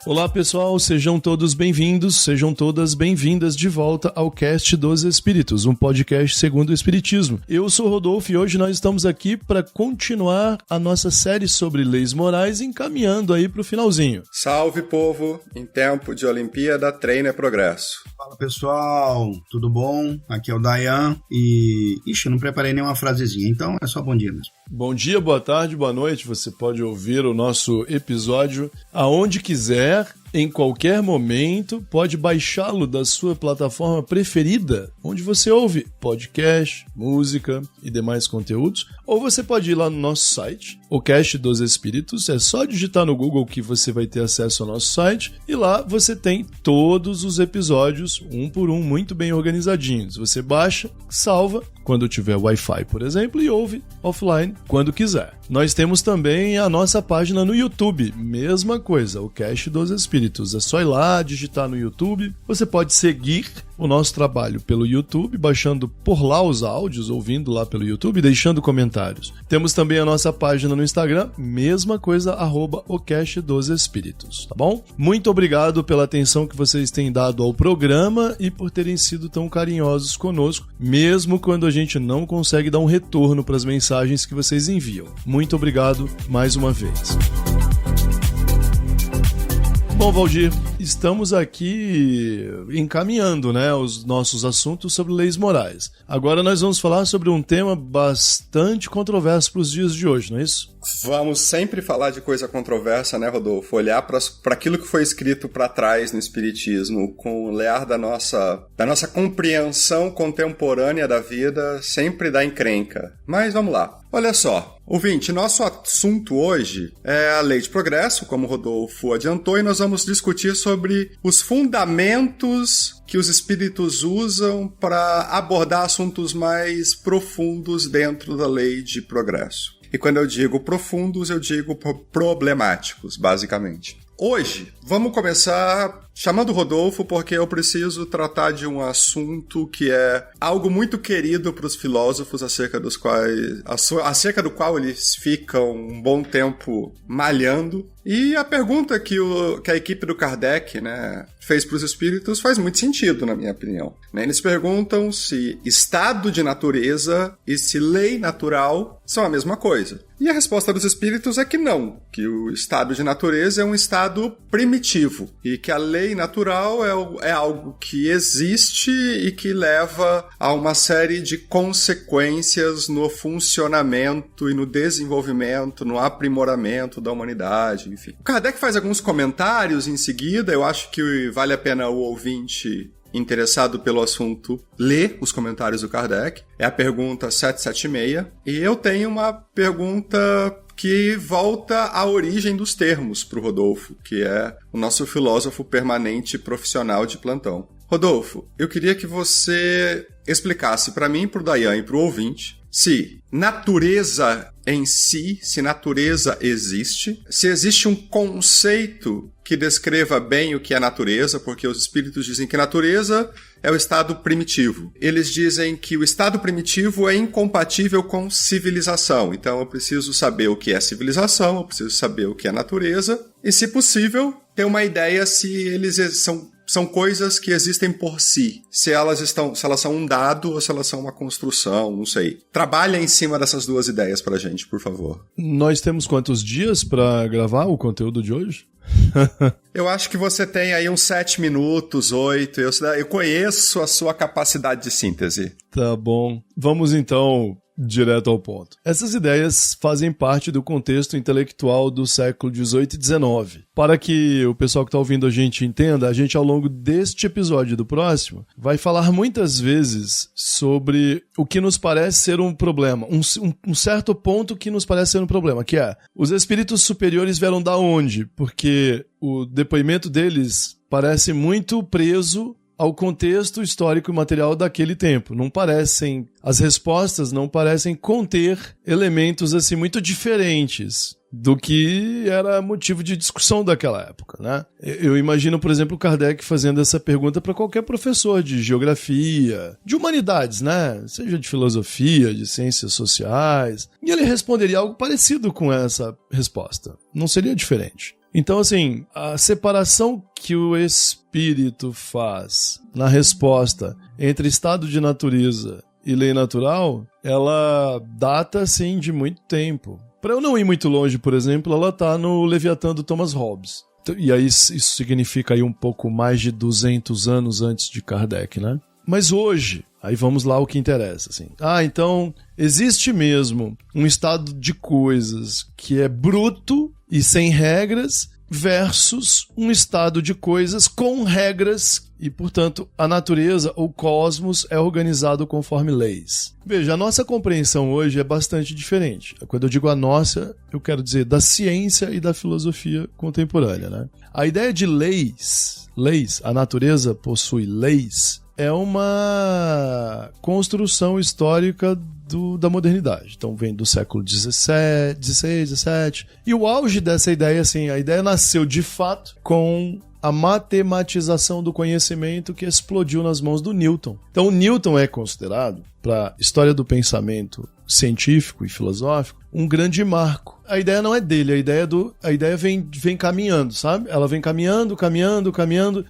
Olá pessoal, sejam todos bem-vindos, sejam todas bem-vindas de volta ao Cast dos Espíritos, um podcast segundo o Espiritismo. Eu sou o Rodolfo e hoje nós estamos aqui para continuar a nossa série sobre leis morais, encaminhando aí para o finalzinho. Salve povo, em tempo de Olimpíada, treino é progresso. Fala pessoal, tudo bom? Aqui é o Dayan e... eu não preparei nenhuma frasezinha, então é só bom dia mesmo. Bom dia, boa tarde, boa noite, você pode ouvir o nosso episódio aonde quiser, em qualquer momento, pode baixá-lo da sua plataforma preferida, onde você ouve podcast, música e demais conteúdos, ou você pode ir lá no nosso site, o Cast dos Espíritos, é só digitar no Google que você vai ter acesso ao nosso site, e lá você tem todos os episódios, um por um, muito bem organizadinhos. Você baixa, salva, quando tiver Wi-Fi, por exemplo, e ouve offline quando quiser. Nós temos também a nossa página no YouTube, mesma coisa, o Cast dos Espíritos. É só ir lá, digitar no YouTube. Você pode seguir o nosso trabalho pelo YouTube, baixando por lá os áudios, ouvindo lá pelo YouTube e deixando comentários. Temos também a nossa página no Instagram, mesma coisa, @o Cast dos Espíritos, tá bom? Muito obrigado pela atenção que vocês têm dado ao programa e por terem sido tão carinhosos conosco, mesmo quando a gente não consegue dar um retorno para as mensagens que vocês enviam. Muito obrigado mais uma vez. Bom, Valdir, estamos aqui encaminhando, os nossos assuntos sobre leis morais. Agora nós vamos falar sobre um tema bastante controverso para os dias de hoje, não é isso? Vamos sempre falar de coisa controversa, né, Rodolfo? Olhar para aquilo que foi escrito para trás no Espiritismo, com o olhar da nossa compreensão contemporânea da vida, sempre dá encrenca. Mas vamos lá. Olha só. Ouvinte, nosso assunto hoje é a lei de progresso, como o Rodolfo adiantou, e nós vamos discutir sobre os fundamentos que os espíritos usam para abordar assuntos mais profundos dentro da lei de progresso. E quando eu digo profundos, eu digo problemáticos, basicamente. Hoje, vamos começar chamando o Rodolfo porque eu preciso tratar de um assunto que é algo muito querido para os filósofos, acerca do qual eles ficam um bom tempo malhando. E a pergunta que a equipe do Kardec, fez para os espíritos faz muito sentido, na minha opinião. Eles perguntam se estado de natureza e se lei natural são a mesma coisa. E a resposta dos espíritos é que não, que o estado de natureza é um estado primitivo e que a lei natural é algo que existe e que leva a uma série de consequências no funcionamento e no desenvolvimento, no aprimoramento da humanidade, enfim. O Kardec faz alguns comentários em seguida, eu acho que vale a pena o ouvinte interessado pelo assunto ler os comentários do Kardec. É a pergunta 776. E eu tenho uma pergunta que volta à origem dos termos para o Rodolfo, que é o nosso filósofo permanente profissional de plantão. Rodolfo, eu queria que você explicasse para mim, para o Dayan e para o ouvinte, se natureza em si, se natureza existe, se existe um conceito que descreva bem o que é natureza, porque os espíritos dizem que natureza é o estado primitivo. Eles dizem que o estado primitivo é incompatível com civilização. Então eu preciso saber o que é civilização, eu preciso saber o que é natureza, e se possível, ter uma ideia se eles são coisas que existem por si. Se elas são um dado ou se elas são uma construção, não sei. Trabalha em cima dessas duas ideias pra gente, por favor. Nós temos quantos dias pra gravar o conteúdo de hoje? Eu acho que você tem aí uns 7 minutos, 8. Eu conheço a sua capacidade de síntese. Tá bom. Vamos então direto ao ponto. Essas ideias fazem parte do contexto intelectual do século XVIII e XIX. Para que o pessoal que está ouvindo a gente entenda, a gente ao longo deste episódio e do próximo vai falar muitas vezes sobre o que nos parece ser um problema, um certo ponto que nos parece ser um problema, que é, os espíritos superiores vieram da onde? Porque o depoimento deles parece muito preso ao contexto histórico e material daquele tempo. As respostas não parecem conter elementos assim muito diferentes do que era motivo de discussão daquela época, né? Eu imagino, por exemplo, o Kardec fazendo essa pergunta para qualquer professor de geografia, de humanidades, né? Seja de filosofia, de ciências sociais, e ele responderia algo parecido com essa resposta. Não seria diferente. Então, assim, a separação que o espírito faz na resposta entre estado de natureza e lei natural, ela data, assim, de muito tempo. Para eu não ir muito longe, por exemplo, ela está no Leviatã do Thomas Hobbes. E aí isso significa aí um pouco mais de 200 anos antes de Kardec, né? Mas hoje, aí vamos lá o que interessa, assim. Então, existe mesmo um estado de coisas que é bruto e sem regras versus um estado de coisas com regras e, portanto, a natureza, o cosmos, é organizado conforme leis. Veja, a nossa compreensão hoje é bastante diferente. Quando eu digo a nossa, eu quero dizer da ciência e da filosofia contemporânea, né? A ideia de leis, a natureza possui leis, é uma construção histórica da modernidade. Então vem do século XVI, XVII. E o auge dessa ideia, assim, a ideia nasceu de fato com a matematização do conhecimento que explodiu nas mãos do Newton. Então o Newton é considerado, para a história do pensamento científico e filosófico, um grande marco. A ideia não é dele, a ideia vem caminhando, sabe? Ela vem caminhando.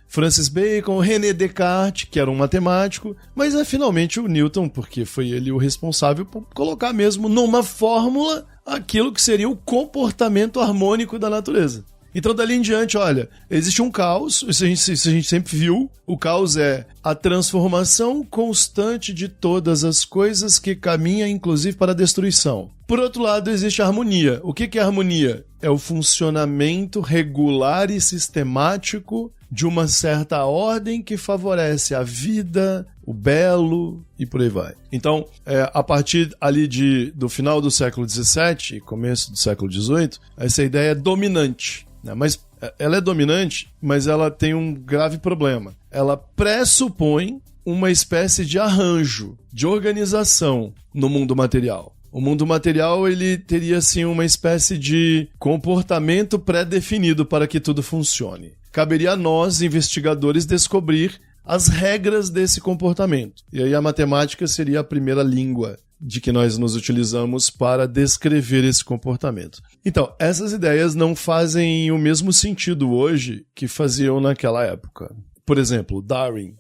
Francis Bacon, René Descartes, que era um matemático, mas é finalmente o Newton, porque foi ele o responsável por colocar mesmo numa fórmula aquilo que seria o comportamento harmônico da natureza. Então, dali em diante, olha, existe um caos, isso a gente sempre viu. O caos é a transformação constante de todas as coisas que caminha, inclusive, para a destruição. Por outro lado, existe a harmonia. O que é a harmonia? É o funcionamento regular e sistemático de uma certa ordem que favorece a vida, o belo e por aí vai. Então, a partir ali do final do século XVII e começo do século XVIII, essa ideia é dominante. Mas ela é dominante, mas ela tem um grave problema. Ela pressupõe uma espécie de arranjo, de organização no mundo material. O mundo material, ele teria, assim, uma espécie de comportamento pré-definido para que tudo funcione. Caberia a nós, investigadores, descobrir as regras desse comportamento. E aí a matemática seria a primeira língua de que nós nos utilizamos para descrever esse comportamento. Então, essas ideias não fazem o mesmo sentido hoje que faziam naquela época. Por exemplo,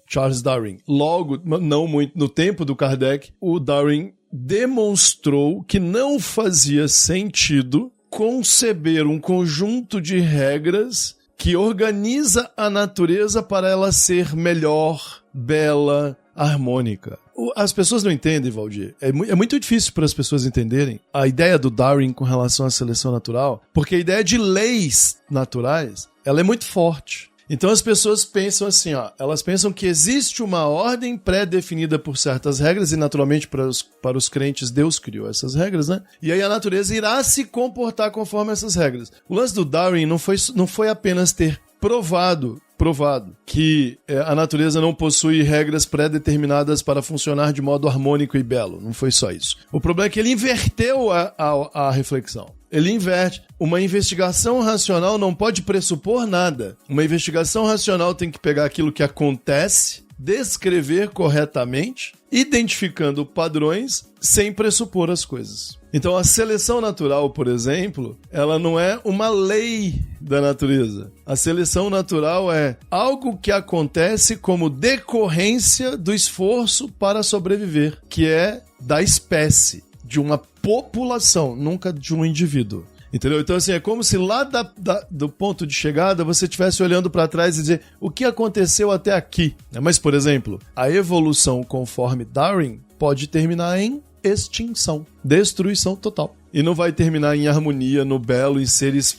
Charles Darwin, logo, não muito no tempo do Kardec, o Darwin demonstrou que não fazia sentido conceber um conjunto de regras que organiza a natureza para ela ser melhor, bela, harmônica. As pessoas não entendem, Valdir. É muito difícil para as pessoas entenderem a ideia do Darwin com relação à seleção natural, porque a ideia de leis naturais, ela é muito forte. Então as pessoas pensam assim, elas pensam que existe uma ordem pré-definida por certas regras, e naturalmente para os crentes Deus criou essas regras, né? E aí a natureza irá se comportar conforme essas regras. O lance do Darwin não foi apenas ter provado que a natureza não possui regras pré-determinadas para funcionar de modo harmônico e belo. Não foi só isso. O problema é que ele inverteu a reflexão. Ele inverte. Uma investigação racional não pode pressupor nada. Uma investigação racional tem que pegar aquilo que acontece, descrever corretamente, identificando padrões sem pressupor as coisas. Então a seleção natural, por exemplo, ela não é uma lei da natureza. A seleção natural é algo que acontece como decorrência do esforço para sobreviver, que é da espécie, de uma população, nunca de um indivíduo. Entendeu? Então, assim, é como se lá do ponto de chegada você estivesse olhando para trás e dizer o que aconteceu até aqui. Mas, por exemplo, a evolução conforme Darwin pode terminar em extinção, destruição total. E não vai terminar em harmonia, no belo, em seres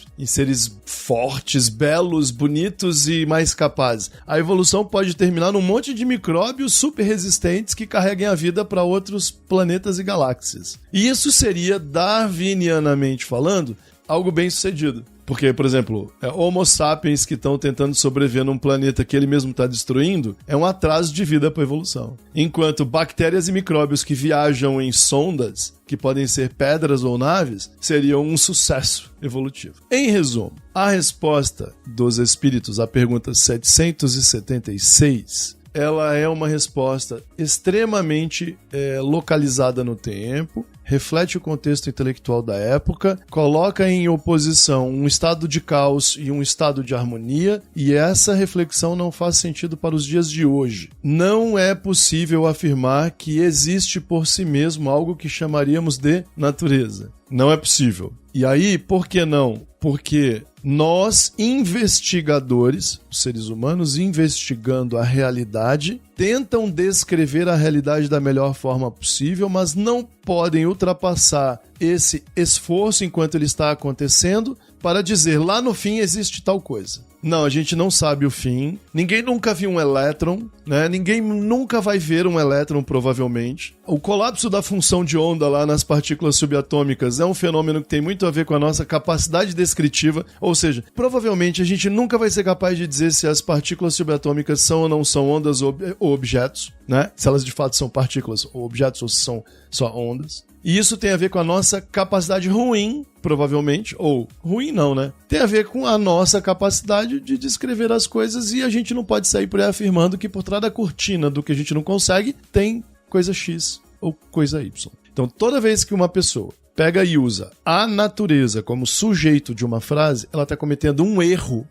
fortes, belos, bonitos e mais capazes. A evolução pode terminar num monte de micróbios super resistentes que carreguem a vida para outros planetas e galáxias. E isso seria, darwinianamente falando, algo bem sucedido. Porque, por exemplo, Homo sapiens que estão tentando sobreviver num planeta que ele mesmo está destruindo é um atraso de vida para a evolução. Enquanto bactérias e micróbios que viajam em sondas, que podem ser pedras ou naves, seriam um sucesso evolutivo. Em resumo, a resposta dos espíritos à pergunta 776 ela é uma resposta extremamente localizada no tempo, reflete o contexto intelectual da época, coloca em oposição um estado de caos e um estado de harmonia, e essa reflexão não faz sentido para os dias de hoje. Não é possível afirmar que existe por si mesmo algo que chamaríamos de natureza. Não é possível. E aí, por que não? Porque nós, investigadores, os seres humanos investigando a realidade, tentam descrever a realidade da melhor forma possível, mas não podem ultrapassar esse esforço enquanto ele está acontecendo para dizer, lá no fim existe tal coisa. Não, a gente não sabe o fim. Ninguém nunca viu um elétron, né? Ninguém nunca vai ver um elétron, provavelmente. O colapso da função de onda lá nas partículas subatômicas é um fenômeno que tem muito a ver com a nossa capacidade descritiva. Ou seja, provavelmente a gente nunca vai ser capaz de dizer se as partículas subatômicas são ou não são ondas ou objetos, né? Se elas de fato são partículas ou objetos ou se são só ondas. E isso tem a ver com a nossa capacidade ruim, provavelmente, ou ruim não, né? Tem a ver com a nossa capacidade de descrever as coisas e a gente não pode sair por aí afirmando que por trás da cortina do que a gente não consegue tem coisa X ou coisa Y. Então, toda vez que uma pessoa pega e usa a natureza como sujeito de uma frase, ela está cometendo um erro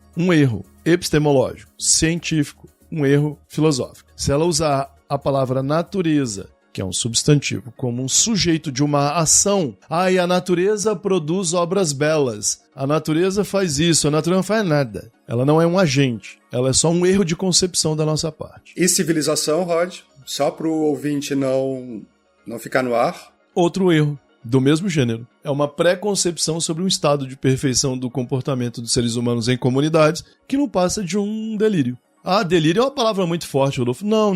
epistemológico, científico, um erro filosófico. Se ela usar a palavra natureza, que é um substantivo, como um sujeito de uma ação. E a natureza produz obras belas. A natureza faz isso, a natureza não faz nada. Ela não é um agente, ela é só um erro de concepção da nossa parte. E civilização, Rod? Só para o ouvinte não ficar no ar? Outro erro, do mesmo gênero. É uma pré-concepção sobre um estado de perfeição do comportamento dos seres humanos em comunidades que não passa de um delírio. Delírio é uma palavra muito forte, Rodolfo. Não,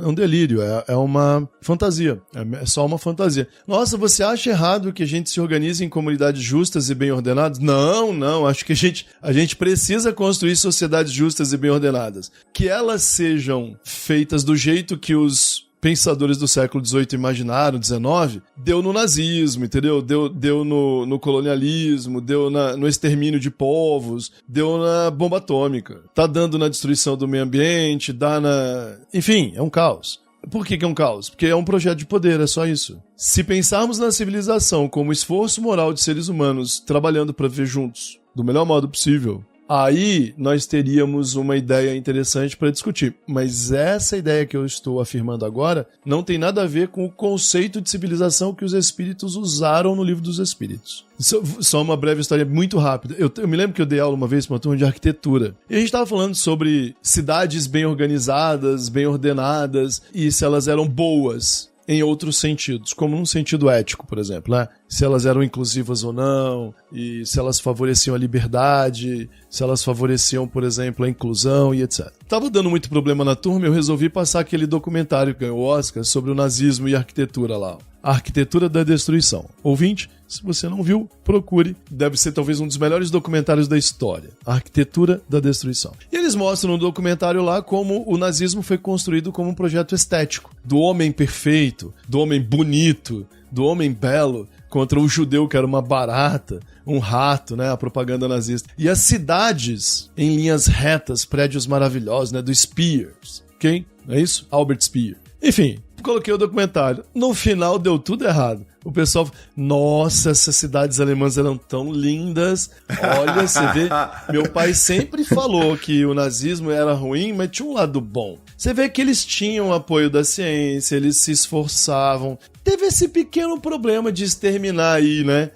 é um delírio, é uma fantasia, é só uma fantasia. Nossa, você acha errado que a gente se organize em comunidades justas e bem ordenadas? Não, acho que a gente precisa construir sociedades justas e bem ordenadas. Que elas sejam feitas do jeito que os pensadores do século XVIII imaginaram, XIX, deu no nazismo, entendeu? Deu no colonialismo, deu no extermínio de povos, deu na bomba atômica. Tá dando na destruição do meio ambiente, Enfim, é um caos. Por que é um caos? Porque é um projeto de poder, é só isso. Se pensarmos na civilização como esforço moral de seres humanos trabalhando para viver juntos, do melhor modo possível, aí nós teríamos uma ideia interessante para discutir. Mas essa ideia que eu estou afirmando agora não tem nada a ver com o conceito de civilização que os espíritos usaram no Livro dos Espíritos. Só uma breve história muito rápida. Eu me lembro que eu dei aula uma vez para uma turma de arquitetura. E a gente estava falando sobre cidades bem organizadas, bem ordenadas, e se elas eram boas em outros sentidos, como num sentido ético, por exemplo, né? Se elas eram inclusivas ou não, e se elas favoreciam a liberdade, se elas favoreciam, por exemplo, a inclusão e etc. Tava dando muito problema na turma e eu resolvi passar aquele documentário que ganhou o Oscar sobre o nazismo e a arquitetura lá. A Arquitetura da Destruição. Ouvinte, se você não viu, procure. Deve ser talvez um dos melhores documentários da história. A Arquitetura da Destruição. E eles mostram no documentário lá como o nazismo foi construído como um projeto estético. Do homem perfeito, do homem bonito, do homem belo, contra o judeu que era uma barata, um rato, né? A propaganda nazista. E as cidades em linhas retas, prédios maravilhosos, né? Do Spears. Quem? É isso? Albert Speer. Enfim, coloquei o documentário. No final deu tudo errado. O pessoal, nossa, essas cidades alemãs eram tão lindas. Olha, você vê, meu pai sempre falou que o nazismo era ruim, mas tinha um lado bom. Você vê que eles tinham o apoio da ciência, eles se esforçavam. Teve esse pequeno problema de exterminar aí, né?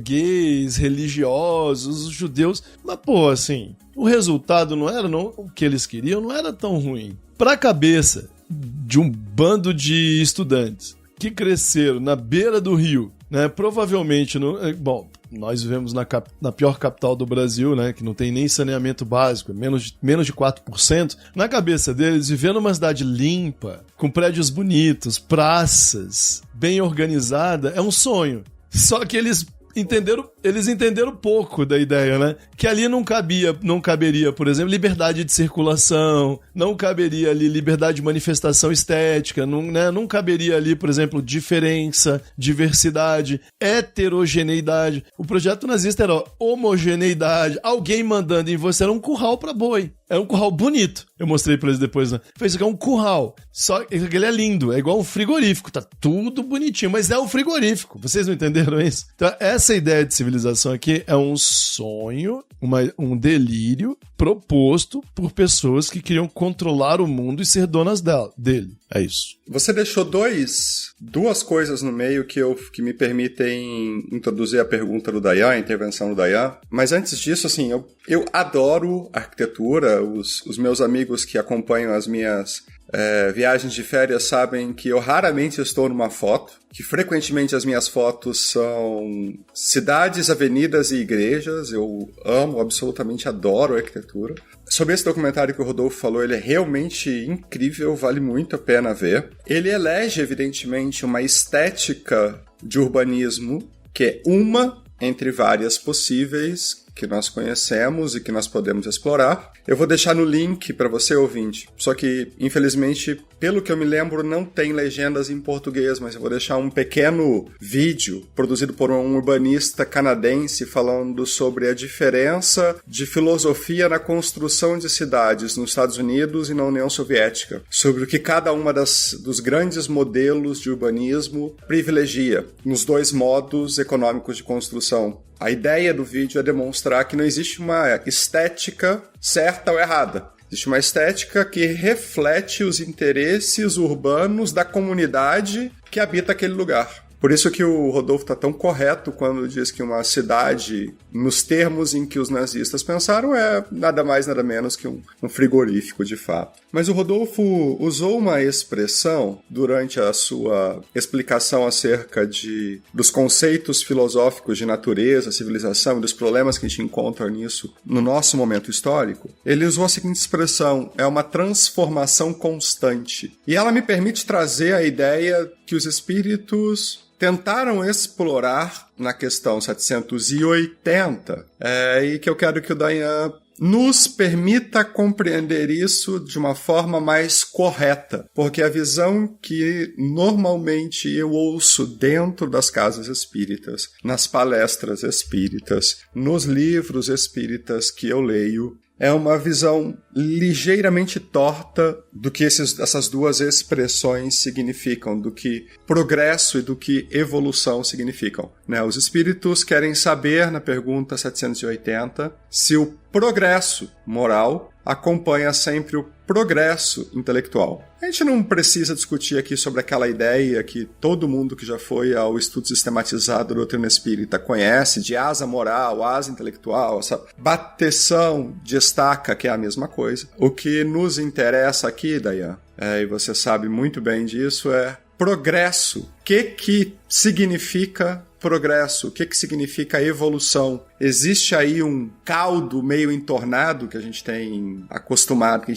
Gays, religiosos, os judeus. Mas, pô, assim, o resultado o que eles queriam não era tão ruim. Pra cabeça de um bando de estudantes que cresceram na beira do rio, né? Provavelmente, nós vivemos na pior capital do Brasil, né? Que não tem nem saneamento básico, menos de 4%. Na cabeça deles, viver numa cidade limpa, com prédios bonitos, praças, bem organizada, é um sonho. Só que eles entenderam eles entenderam pouco da ideia, né? Que ali não caberia, por exemplo, liberdade de circulação, não caberia ali liberdade de manifestação estética, não caberia ali, por exemplo, diferença, diversidade, heterogeneidade. O projeto nazista era homogeneidade, alguém mandando em você, era um curral pra boi. Era um curral bonito. Eu mostrei pra eles depois, né? Falei, isso aqui é um curral. Só que ele é lindo, é igual um frigorífico, tá tudo bonitinho, mas é um frigorífico. Vocês não entenderam isso? Então, essa ideia de civilização aqui é um sonho, um delírio proposto por pessoas que queriam controlar o mundo e ser donas dele. É isso. Você deixou duas coisas no meio que me permitem introduzir a pergunta do Dayan, a intervenção do Dayan. Mas antes disso, assim, eu adoro arquitetura. Os meus amigos que acompanham as minhas viagens de férias sabem que eu raramente estou numa foto, que frequentemente as minhas fotos são cidades, avenidas e igrejas. Eu absolutamente adoro arquitetura. Sobre esse documentário que o Rodolfo falou, ele é realmente incrível, vale muito a pena ver. Ele elege, evidentemente, uma estética de urbanismo que é uma entre várias possíveis que nós conhecemos e que nós podemos explorar. Eu vou deixar no link para você, ouvinte. Só que, infelizmente, pelo que eu me lembro, não tem legendas em português, mas eu vou deixar um pequeno vídeo produzido por um urbanista canadense falando sobre a diferença de filosofia na construção de cidades nos Estados Unidos e na União Soviética, sobre o que cada uma dos grandes modelos de urbanismo privilegia nos dois modos econômicos de construção. A ideia do vídeo é demonstrar que não existe uma estética certa ou errada. Existe uma estética que reflete os interesses urbanos da comunidade que habita aquele lugar. Por isso que o Rodolfo está tão correto quando diz que uma cidade, nos termos em que os nazistas pensaram, é nada mais, nada menos que um frigorífico, de fato. Mas o Rodolfo usou uma expressão durante a sua explicação acerca dos conceitos filosóficos de natureza, civilização e dos problemas que a gente encontra nisso no nosso momento histórico. Ele usou a seguinte expressão: é uma transformação constante. E ela me permite trazer a ideia que os espíritos tentaram explorar na questão 780, e que eu quero que o Dayan nos permita compreender isso de uma forma mais correta, porque a visão que normalmente eu ouço dentro das casas espíritas, nas palestras espíritas, nos livros espíritas que eu leio, é uma visão ligeiramente torta do que essas duas expressões significam, do que progresso e do que evolução significam, né? Os espíritos querem saber, na pergunta 780, se o progresso moral acompanha sempre o progresso intelectual. A gente não precisa discutir aqui sobre aquela ideia que todo mundo que já foi ao estudo sistematizado da doutrina espírita conhece, de asa moral, asa intelectual, essa bateção de estaca, que é a mesma coisa. O que nos interessa aqui, Dayan, e você sabe muito bem disso, é progresso. O que significa progresso? O que significa evolução? Existe aí um caldo meio entornado que a gente tem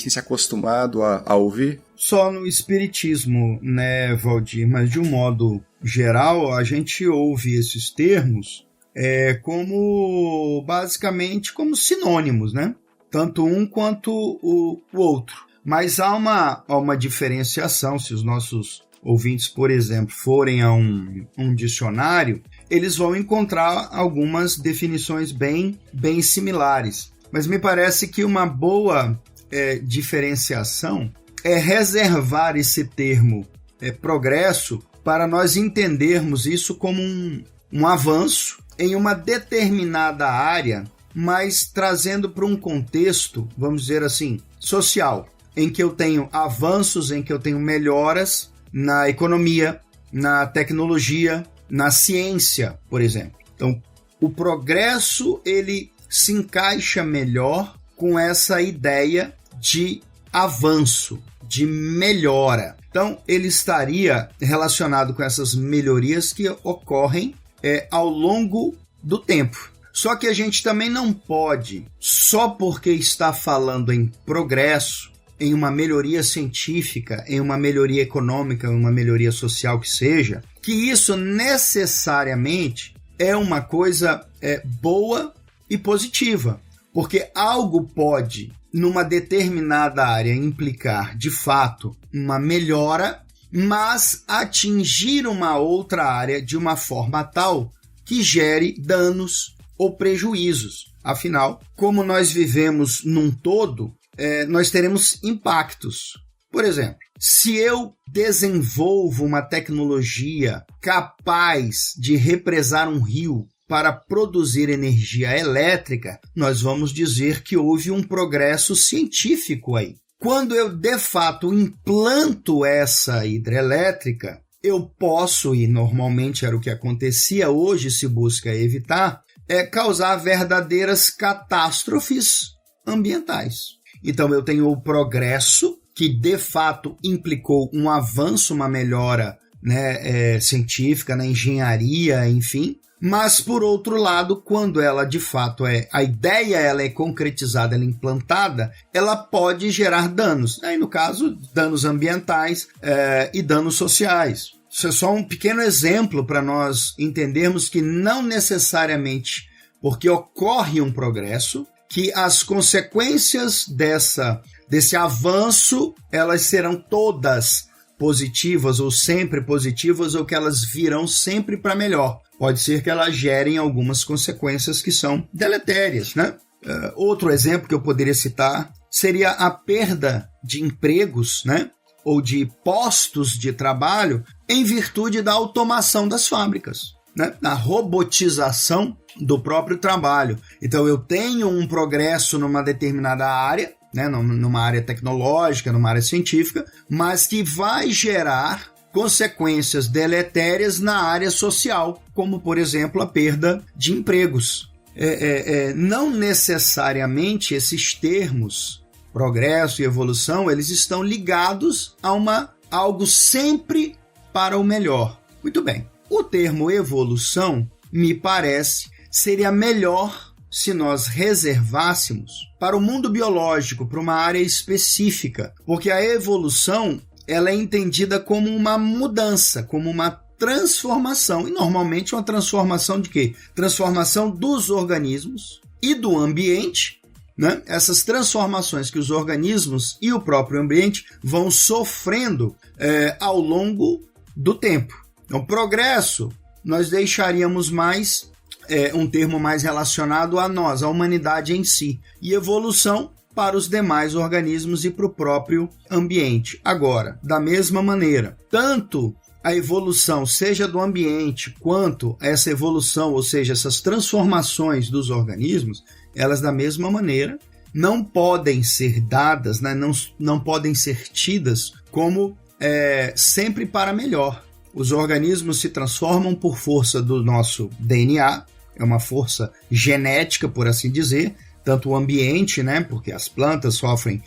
se acostumado a ouvir? Só no espiritismo, né, Valdir? Mas de um modo geral, a gente ouve esses termos basicamente como sinônimos, né? Tanto um quanto o outro. Mas há uma diferenciação. Se os nossos ouvintes, por exemplo, forem a um dicionário, eles vão encontrar algumas definições bem similares. Mas me parece que uma boa diferenciação é reservar esse termo progresso para nós entendermos isso como um avanço em uma determinada área, mas trazendo para um contexto, vamos dizer assim, social, em que eu tenho avanços, em que eu tenho melhoras na economia, na tecnologia, na ciência, por exemplo. Então, o progresso, ele se encaixa melhor com essa ideia de avanço, de melhora. Então, ele estaria relacionado com essas melhorias que ocorrem ao longo do tempo. Só que a gente também não pode, só porque está falando em progresso, em uma melhoria científica, em uma melhoria econômica, em uma melhoria social que seja, que isso necessariamente é uma coisa boa e positiva, porque algo pode, numa determinada área, implicar, de fato, uma melhora, mas atingir uma outra área de uma forma tal que gere danos ou prejuízos. Afinal, como nós vivemos num todo, nós teremos impactos. Por exemplo, se eu desenvolvo uma tecnologia capaz de represar um rio para produzir energia elétrica, nós vamos dizer que houve um progresso científico aí. Quando eu, de fato, implanto essa hidrelétrica, eu posso, e normalmente era o que acontecia, hoje se busca evitar, causar verdadeiras catástrofes ambientais. Então eu tenho o progresso, que de fato implicou um avanço, uma melhora, né, científica, na engenharia, enfim. Mas, por outro lado, quando ela de fato a ideia ela é concretizada, ela é implantada, ela pode gerar danos. Aí, no caso, danos ambientais e danos sociais. Isso é só um pequeno exemplo para nós entendermos que não necessariamente porque ocorre um progresso, que as consequências desse avanço, elas serão todas positivas ou sempre positivas, ou que elas virão sempre para melhor. Pode ser que elas gerem algumas consequências que são deletérias, né? Outro exemplo que eu poderia citar seria a perda de empregos, né? Ou de postos de trabalho em virtude da automação das fábricas, né? Da robotização do próprio trabalho. Então eu tenho um progresso numa determinada área, né? Numa área tecnológica, numa área científica, mas que vai gerar consequências deletérias na área social, como, por exemplo, a perda de empregos. Não necessariamente esses termos, progresso e evolução, eles estão ligados a algo sempre para o melhor. Muito bem. O termo evolução, me parece, seria melhor se nós reservássemos para o mundo biológico, para uma área específica, porque a evolução ela é entendida como uma mudança, como uma transformação, e normalmente uma transformação de quê? Transformação dos organismos e do ambiente, né? Essas transformações que os organismos e o próprio ambiente vão sofrendo ao longo do tempo. Então, progresso, nós deixaríamos mais um termo mais relacionado a nós, a humanidade em si, e evolução para os demais organismos e para o próprio ambiente. Agora, da mesma maneira, tanto a evolução, seja do ambiente, quanto essa evolução, ou seja, essas transformações dos organismos, elas da mesma maneira não podem ser dadas, né? não podem ser tidas como sempre para melhor. Os organismos se transformam por força do nosso DNA, é uma força genética, por assim dizer, tanto o ambiente, né, porque as plantas sofrem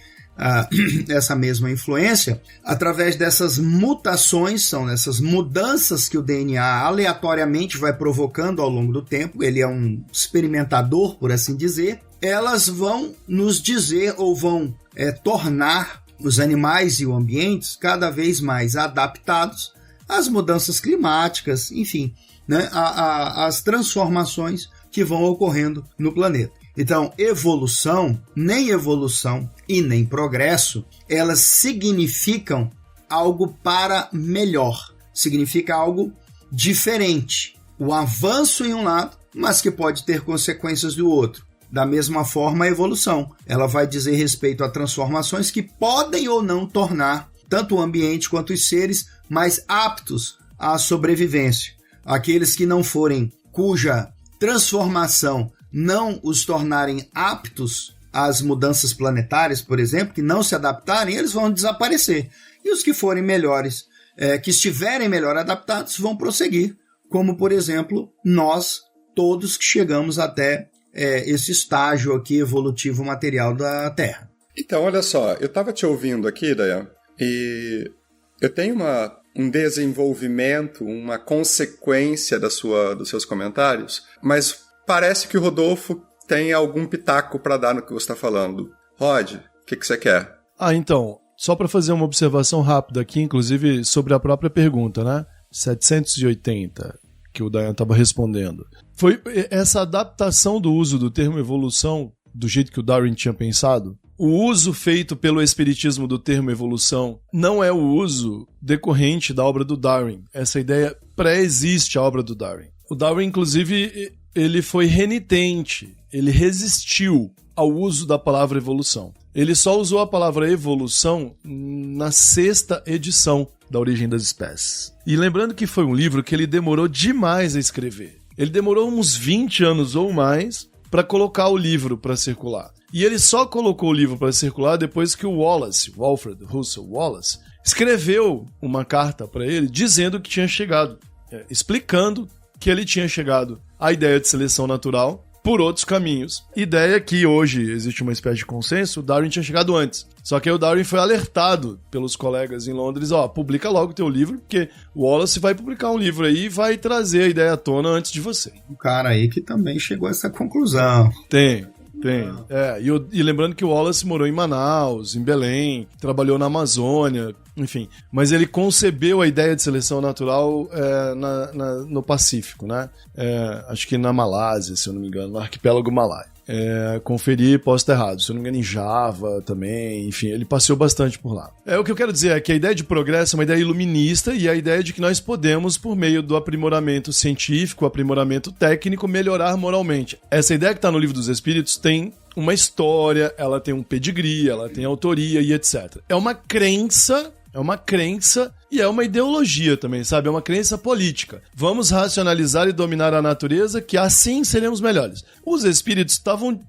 essa mesma influência, através dessas mutações, são essas mudanças que o DNA aleatoriamente vai provocando ao longo do tempo, ele é um experimentador, por assim dizer, elas vão nos dizer ou vão tornar os animais e o ambiente cada vez mais adaptados às mudanças climáticas, enfim, né, às transformações que vão ocorrendo no planeta. Então, evolução e nem progresso, elas significam algo para melhor, significa algo diferente. O avanço em um lado, mas que pode ter consequências do outro. Da mesma forma, a evolução, ela vai dizer respeito a transformações que podem ou não tornar tanto o ambiente quanto os seres mais aptos à sobrevivência. Aqueles que não forem, cuja transformação não os tornarem aptos às mudanças planetárias, por exemplo, que não se adaptarem, eles vão desaparecer. E os que forem melhores, que estiverem melhor adaptados, vão prosseguir. Como, por exemplo, nós, todos que chegamos até esse estágio aqui evolutivo material da Terra. Então, olha só, eu estava te ouvindo aqui, Dayan, e eu tenho um desenvolvimento, uma consequência dos seus comentários, mas parece que o Rodolfo tem algum pitaco para dar no que você está falando. Rod, o que você quer? Então, só para fazer uma observação rápida aqui, inclusive sobre a própria pergunta, né? 780. que o Dayan estava respondendo. Foi essa adaptação do uso do termo evolução, do jeito que o Darwin tinha pensado. O uso feito pelo espiritismo do termo evolução não é o uso decorrente da obra do Darwin. Essa ideia pré-existe à obra do Darwin. O Darwin, inclusive, ele foi renitente, ele resistiu ao uso da palavra evolução. Ele só usou a palavra evolução na 6ª edição da Origem das Espécies. E lembrando que foi um livro que ele demorou demais a escrever. Ele demorou uns 20 anos ou mais para colocar o livro para circular. E ele só colocou o livro para circular depois que o Wallace, Wilfred Russel Wallace, escreveu uma carta para ele dizendo que tinha chegado, explicando que ele tinha chegado à ideia de seleção natural por outros caminhos. Ideia que hoje existe uma espécie de consenso, o Darwin tinha chegado antes. Só que aí o Darwin foi alertado pelos colegas em Londres, publica logo o teu livro, porque o Wallace vai publicar um livro aí e vai trazer a ideia à tona antes de você. Um cara aí que também chegou a essa conclusão. Tem. E lembrando que o Wallace morou em Manaus, em Belém, trabalhou na Amazônia, enfim. Mas ele concebeu a ideia de seleção natural no Pacífico, né? Acho que na Malásia, se eu não me engano, no arquipélago Malai. Conferi, posso estar errado, se eu não me engano, em Java também, enfim, ele passeou bastante por lá. O que eu quero dizer é que a ideia de progresso é uma ideia iluminista e a ideia de que nós podemos, por meio do aprimoramento científico, aprimoramento técnico, melhorar moralmente. Essa ideia que está no Livro dos Espíritos tem uma história, ela tem um pedigree, ela tem autoria e etc. É uma crença e é uma ideologia também, sabe? É uma crença política. Vamos racionalizar e dominar a natureza, que assim seremos melhores. Os espíritos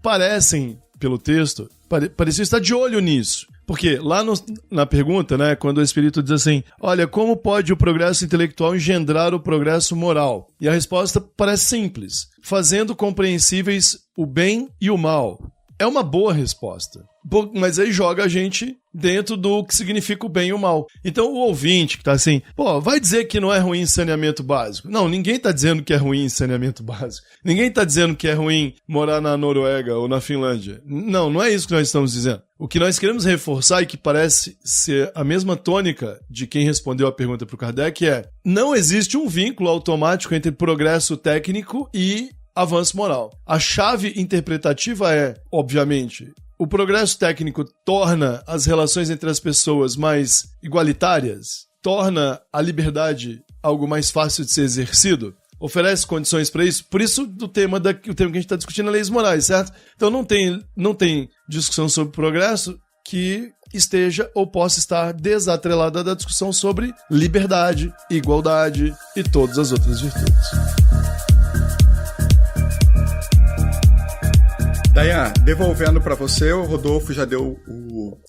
parecem, pelo texto, pareciam estar de olho nisso. Porque lá na pergunta, né, quando o espírito diz assim, olha, como pode o progresso intelectual engendrar o progresso moral? E a resposta parece simples, fazendo compreensíveis o bem e o mal. É uma boa resposta, mas aí joga a gente dentro do que significa o bem e o mal. Então o ouvinte que tá assim, vai dizer que não é ruim saneamento básico. Não, ninguém tá dizendo que é ruim saneamento básico. Ninguém tá dizendo que é ruim morar na Noruega ou na Finlândia. Não é isso que nós estamos dizendo. O que nós queremos reforçar e que parece ser a mesma tônica de quem respondeu a pergunta pro Kardec é, não existe um vínculo automático entre progresso técnico e avanço moral. A chave interpretativa é, obviamente, o progresso técnico torna as relações entre as pessoas mais igualitárias, torna a liberdade algo mais fácil de ser exercido, oferece condições para isso. Por isso, o tema que a gente está discutindo é leis morais, certo? Então não tem discussão sobre progresso que esteja ou possa estar desatrelada da discussão sobre liberdade, igualdade e todas as outras virtudes. Dayan, devolvendo para você, o Rodolfo já deu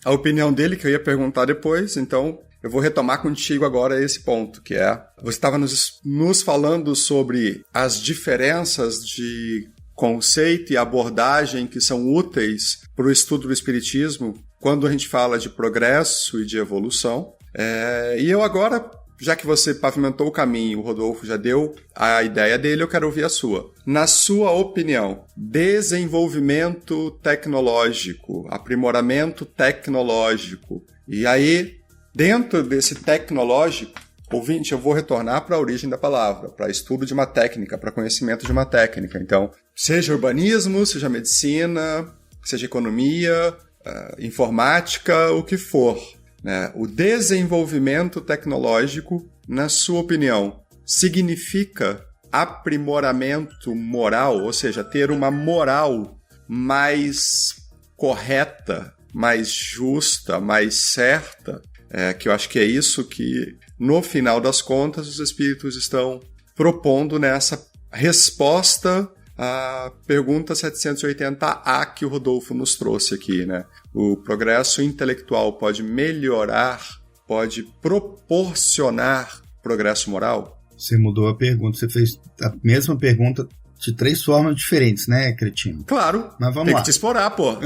a opinião dele, que eu ia perguntar depois, então eu vou retomar contigo agora esse ponto, que é, você estava nos falando sobre as diferenças de conceito e abordagem que são úteis para o estudo do espiritismo quando a gente fala de progresso e de evolução. E eu agora, já que você pavimentou o caminho, o Rodolfo já deu a ideia dele, eu quero ouvir a sua. Na sua opinião, desenvolvimento tecnológico, aprimoramento tecnológico, e aí, dentro desse tecnológico, ouvinte, eu vou retornar para a origem da palavra, para estudo de uma técnica, para conhecimento de uma técnica. Então, seja urbanismo, seja medicina, seja economia, informática, o que for. O desenvolvimento tecnológico, na sua opinião, significa aprimoramento moral, ou seja, ter uma moral mais correta, mais justa, mais certa, que eu acho que é isso que, no final das contas, os espíritos estão propondo nessa resposta à pergunta 780A que o Rodolfo nos trouxe aqui, né? O progresso intelectual pode melhorar, pode proporcionar progresso moral? Você mudou a pergunta, você fez a mesma pergunta de 3 formas diferentes, né, cretino? Claro, mas vamos tem lá. Que te explorar, pô.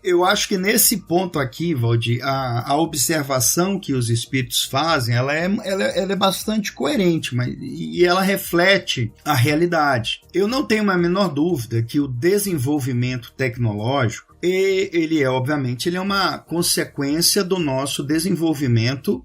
Eu acho que nesse ponto aqui, Valdir, a observação que os espíritos fazem, ela é bastante coerente, e ela reflete a realidade. Eu não tenho a menor dúvida que o desenvolvimento tecnológico, obviamente, ele é uma consequência do nosso desenvolvimento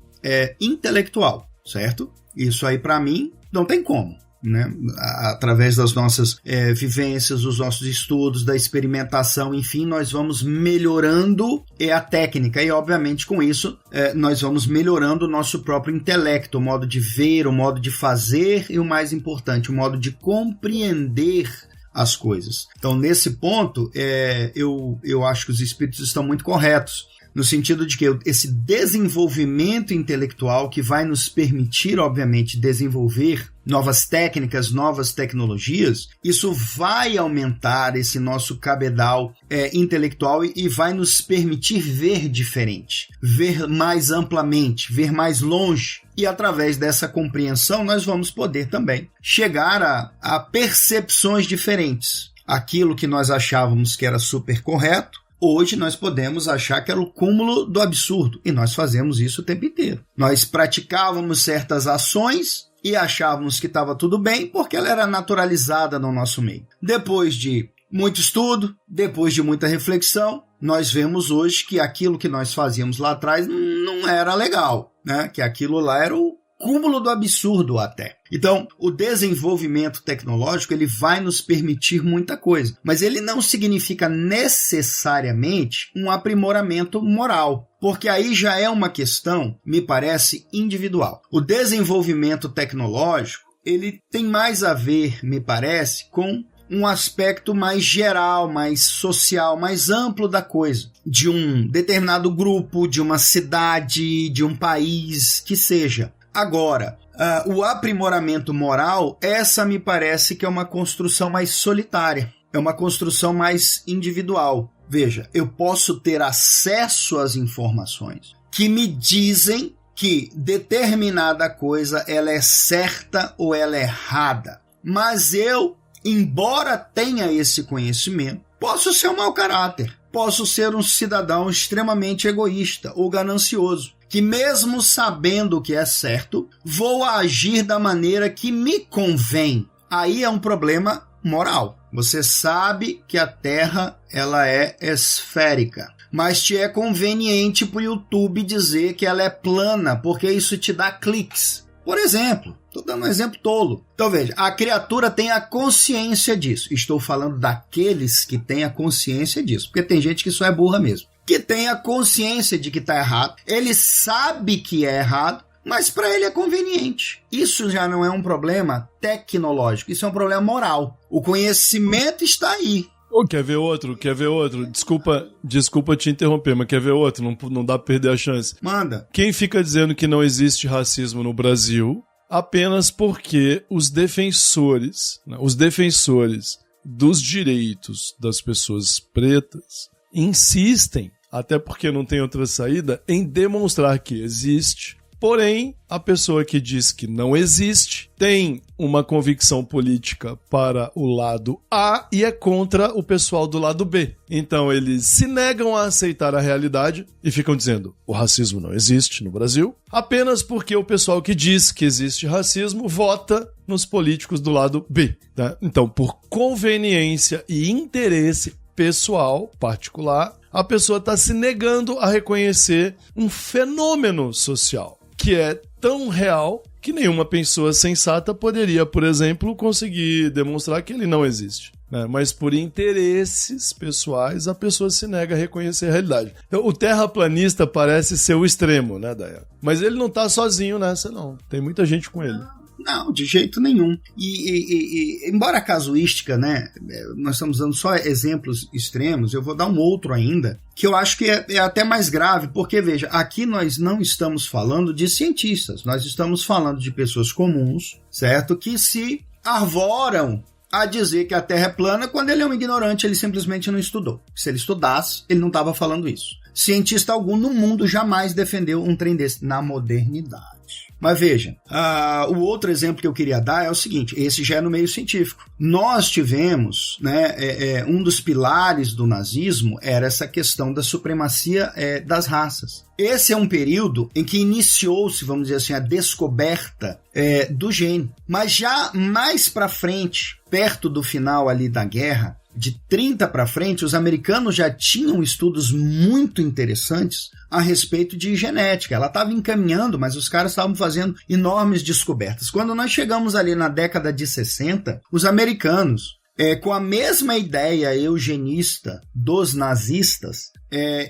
intelectual, certo? Isso aí, para mim, Não tem como. Né? Através das nossas vivências, dos nossos estudos, da experimentação, enfim, nós vamos melhorando a técnica e, obviamente, com isso, nós vamos melhorando o nosso próprio intelecto, o modo de ver, o modo de fazer e, o mais importante, o modo de compreender as coisas. Então, nesse ponto, eu acho que os espíritos estão muito corretos, no sentido de que esse desenvolvimento intelectual que vai nos permitir, obviamente, desenvolver novas técnicas, novas tecnologias, isso vai aumentar esse nosso cabedal intelectual e vai nos permitir ver diferente, ver mais amplamente, ver mais longe. E através dessa compreensão nós vamos poder também chegar a percepções diferentes. Aquilo que nós achávamos que era super correto, hoje nós podemos achar que era o cúmulo do absurdo, e nós fazemos isso o tempo inteiro. Nós praticávamos certas ações e achávamos que estava tudo bem porque ela era naturalizada no nosso meio. Depois de muito estudo, depois de muita reflexão, nós vemos hoje que aquilo que nós fazíamos lá atrás não era legal, né? Que aquilo lá era o cúmulo do absurdo até. Então, o desenvolvimento tecnológico ele vai nos permitir muita coisa, mas ele não significa necessariamente um aprimoramento moral, porque aí já é uma questão, me parece, individual. O desenvolvimento tecnológico ele tem mais a ver, me parece, com um aspecto mais geral, mais social, mais amplo da coisa, de um determinado grupo, de uma cidade, de um país, que seja. Agora, o aprimoramento moral, essa me parece que é uma construção mais solitária, é uma construção mais individual. Veja, eu posso ter acesso às informações que me dizem que determinada coisa ela é certa ou ela é errada, mas eu, embora tenha esse conhecimento, posso ser um mau caráter, posso ser um cidadão extremamente egoísta ou ganancioso, que mesmo sabendo o que é certo, vou agir da maneira que me convém. Aí é um problema moral. Você sabe que a Terra ela é esférica, mas te é conveniente para o YouTube dizer que ela é plana, porque isso te dá cliques. Por exemplo, estou dando um exemplo tolo. Então veja, a criatura tem a consciência disso. Estou falando daqueles que têm a consciência disso, porque tem gente que só é burra mesmo. Que tem a consciência de que está errado, ele sabe que é errado, mas para ele é conveniente. Isso já não é um problema tecnológico, isso é um problema moral. O conhecimento está aí. Quer ver outro? Desculpa te interromper, mas quer ver outro? Não dá pra perder a chance. Manda. Quem fica dizendo que não existe racismo no Brasil apenas porque os defensores dos direitos das pessoas pretas insistem, até porque não tem outra saída, em demonstrar que existe. Porém, a pessoa que diz que não existe tem uma convicção política para o lado A e é contra o pessoal do lado B. Então, eles se negam a aceitar a realidade e ficam dizendo o racismo não existe no Brasil, apenas porque o pessoal que diz que existe racismo vota nos políticos do lado B. Tá? Então, por conveniência e interesse pessoal, particular, a pessoa está se negando a reconhecer um fenômeno social que é tão real que nenhuma pessoa sensata poderia, por exemplo, conseguir demonstrar que ele não existe. Né? Mas por interesses pessoais, a pessoa se nega a reconhecer a realidade. Então, o terraplanista parece ser o extremo, né, Daya? Mas ele não está sozinho nessa, não. Tem muita gente com ele. Não, de jeito nenhum. E embora a casuística, né, nós estamos dando só exemplos extremos, eu vou dar um outro ainda, que eu acho que é até mais grave, porque, veja, aqui nós não estamos falando de cientistas, nós estamos falando de pessoas comuns, certo? Que se arvoram a dizer que a Terra é plana quando ele é um ignorante, ele simplesmente não estudou. Se ele estudasse, ele não estava falando isso. Cientista algum no mundo jamais defendeu um trem desse na modernidade. Mas veja, o outro exemplo que eu queria dar é o seguinte, esse já é no meio científico. Nós tivemos, né, um dos pilares do nazismo era essa questão da supremacia das raças. Esse é um período em que iniciou-se, vamos dizer assim, a descoberta do gene. Mas já mais para frente, perto do final ali da guerra, de 30 para frente, os americanos já tinham estudos muito interessantes a respeito de genética. Ela estava encaminhando, mas os caras estavam fazendo enormes descobertas. Quando nós chegamos ali na década de 60, os americanos, com a mesma ideia eugenista dos nazistas,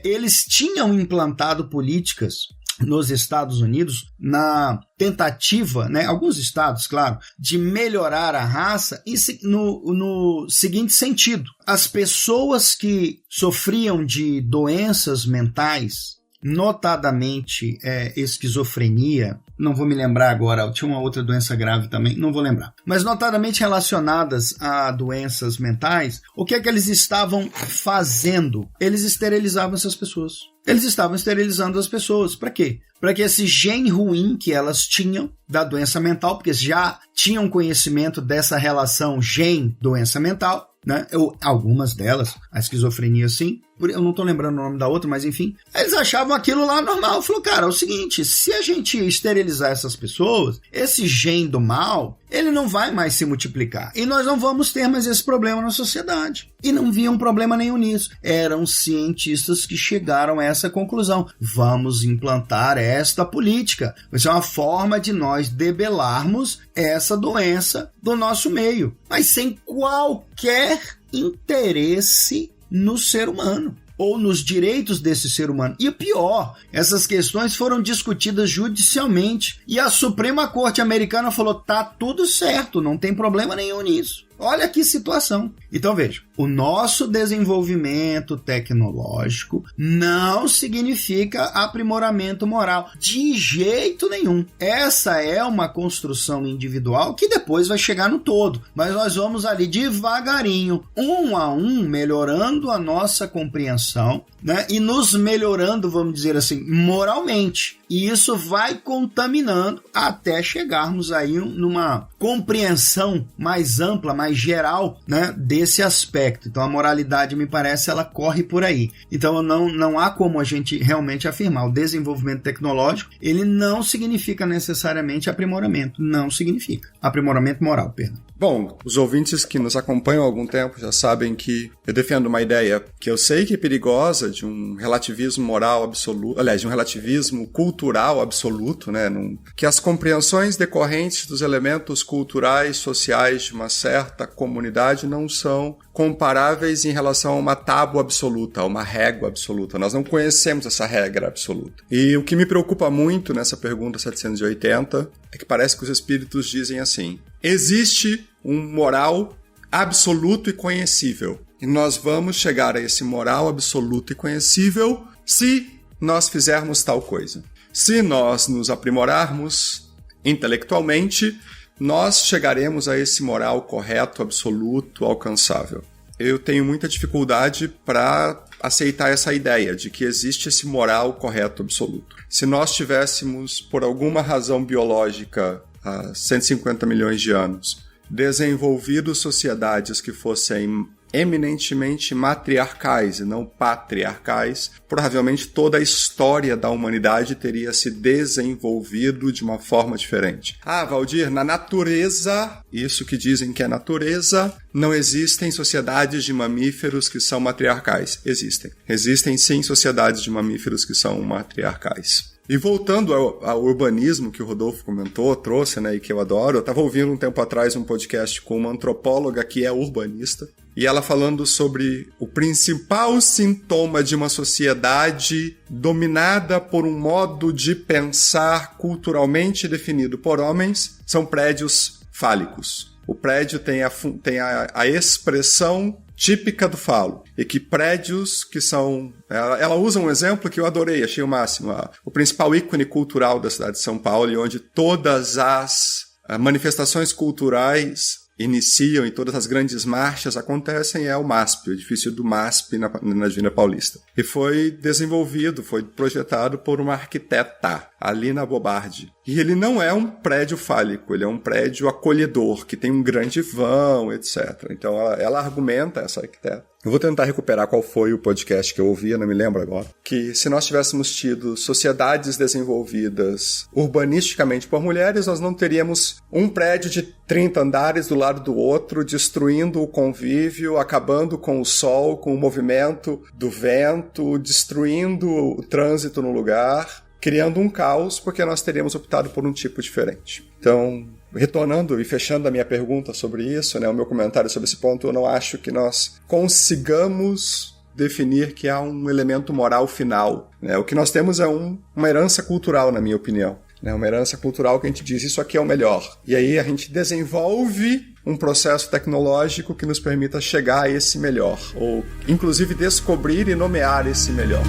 eles tinham implantado políticas nos Estados Unidos na tentativa, né, alguns estados, claro, de melhorar a raça no seguinte sentido: as pessoas que sofriam de doenças mentais, notadamente esquizofrenia, não vou me lembrar agora, tinha uma outra doença grave também, não vou lembrar, mas notadamente relacionadas a doenças mentais, o que é que eles estavam fazendo? Eles esterilizavam essas pessoas. Eles estavam esterilizando as pessoas. Para quê? Para que esse gene ruim que elas tinham da doença mental, porque já tinham conhecimento dessa relação gene-doença mental, né? Algumas delas, a esquizofrenia sim, eu não estou lembrando o nome da outra, mas enfim, eles achavam aquilo lá normal. Falou, cara, é o seguinte, se a gente esterilizar essas pessoas, esse gene do mal, ele não vai mais se multiplicar, e nós não vamos ter mais esse problema na sociedade. E não viam problema nenhum nisso. Eram cientistas que chegaram a essa conclusão. Vamos implantar esta política. Vai ser uma forma de nós debelarmos essa doença do nosso meio, mas sem qualquer interesse no ser humano ou nos direitos desse ser humano. E o pior, essas questões foram discutidas judicialmente e a Suprema Corte Americana falou, tá tudo certo, não tem problema nenhum nisso. Olha que situação. Então veja, o nosso desenvolvimento tecnológico não significa aprimoramento moral, de jeito nenhum. Essa é uma construção individual que depois vai chegar no todo, mas nós vamos ali devagarinho, um a um, melhorando a nossa compreensão, né? E nos melhorando, vamos dizer assim, moralmente. E isso vai contaminando até chegarmos aí numa compreensão mais ampla, mais geral, né, desse aspecto. Então a moralidade, me parece, ela corre por aí. Então não há como a gente realmente afirmar. O desenvolvimento tecnológico, ele não significa necessariamente aprimoramento. Não significa. Aprimoramento moral, perdão. Bom, os ouvintes que nos acompanham há algum tempo já sabem que eu defendo uma ideia que eu sei que é perigosa, de um relativismo moral absoluto, aliás, de um relativismo cultural absoluto, né? Que as compreensões decorrentes dos elementos culturais, sociais de uma certa comunidade não são comparáveis em relação a uma tábua absoluta, a uma régua absoluta. Nós não conhecemos essa regra absoluta. E o que me preocupa muito nessa pergunta 780 é que parece que os espíritos dizem assim: existe um moral absoluto e conhecível. E nós vamos chegar a esse moral absoluto e conhecível se nós fizermos tal coisa. Se nós nos aprimorarmos intelectualmente, nós chegaremos a esse moral correto, absoluto, alcançável. Eu tenho muita dificuldade para aceitar essa ideia de que existe esse moral correto, absoluto. Se nós tivéssemos, por alguma razão biológica, há 150 milhões de anos, desenvolvido sociedades que fossem eminentemente matriarcais e não patriarcais, provavelmente toda a história da humanidade teria se desenvolvido de uma forma diferente. Ah, Valdir, na natureza, isso que dizem que é natureza, não existem sociedades de mamíferos que são matriarcais. Existem. Existem sim sociedades de mamíferos que são matriarcais. E voltando ao urbanismo que o Rodolfo comentou, trouxe, né, e que eu adoro, eu estava ouvindo um tempo atrás um podcast com uma antropóloga que é urbanista, e ela falando sobre o principal sintoma de uma sociedade dominada por um modo de pensar culturalmente definido por homens são prédios fálicos. O prédio tem a expressão típica do falo, e que prédios que são... Ela usa um exemplo que eu adorei, achei o máximo. O principal ícone cultural da cidade de São Paulo, e onde todas as manifestações culturais iniciam e todas as grandes marchas acontecem, é o MASP, o edifício do MASP na Avenida Paulista. E foi desenvolvido, foi projetado por uma arquiteta, Alina Bobardi. E ele não é um prédio fálico, ele é um prédio acolhedor, que tem um grande vão, etc. Então ela argumenta, essa arquiteta, Eu vou tentar recuperar qual foi o podcast que eu ouvi, eu não me lembro agora. Que se nós tivéssemos tido sociedades desenvolvidas urbanisticamente por mulheres, nós não teríamos um prédio de 30 andares do lado do outro, destruindo o convívio, acabando com o sol, com o movimento do vento, destruindo o trânsito no lugar, criando um caos, porque nós teríamos optado por um tipo diferente. Então, retornando e fechando a minha pergunta sobre isso, né, o meu comentário sobre esse ponto, eu não acho que nós consigamos definir que há um elemento moral final, né? O que nós temos é uma herança cultural, na minha opinião. Né? Uma herança cultural que a gente diz, isso aqui é o melhor. E aí a gente desenvolve um processo tecnológico que nos permita chegar a esse melhor, ou inclusive descobrir e nomear esse melhor.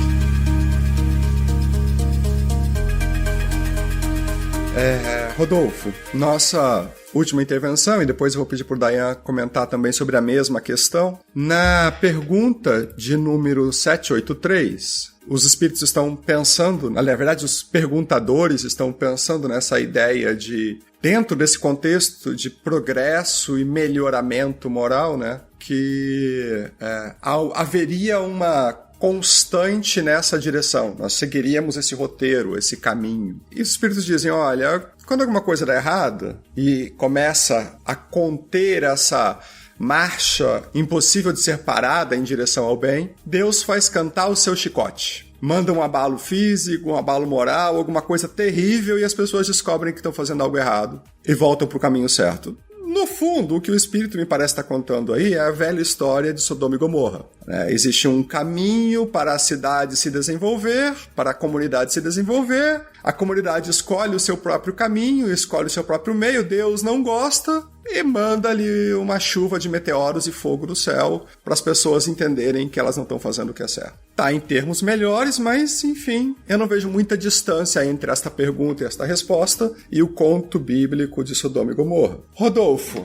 Rodolfo, nossa última intervenção, e depois eu vou pedir para o Dayan comentar também sobre a mesma questão. Na pergunta de número 783, os espíritos estão pensando, na verdade os perguntadores estão pensando nessa ideia de, dentro desse contexto de progresso e melhoramento moral, né, que haveria uma constante nessa direção. Nós seguiríamos esse roteiro, esse caminho. E os espíritos dizem, olha, quando alguma coisa dá errada e começa a conter essa marcha impossível de ser parada em direção ao bem, Deus faz cantar o seu chicote. Manda um abalo físico, um abalo moral, alguma coisa terrível, e as pessoas descobrem que estão fazendo algo errado e voltam para o caminho certo. No fundo, o que o Espírito me parece estar contando aí é a velha história de Sodoma e Gomorra. Existe um caminho para a cidade se desenvolver, para a comunidade se desenvolver, a comunidade escolhe o seu próprio caminho, escolhe o seu próprio meio, Deus não gosta e manda ali uma chuva de meteoros e fogo do céu para as pessoas entenderem que elas não estão fazendo o que é certo. Tá em termos melhores, mas, enfim, eu não vejo muita distância entre esta pergunta e esta resposta e o conto bíblico de Sodoma e Gomorra. Rodolfo,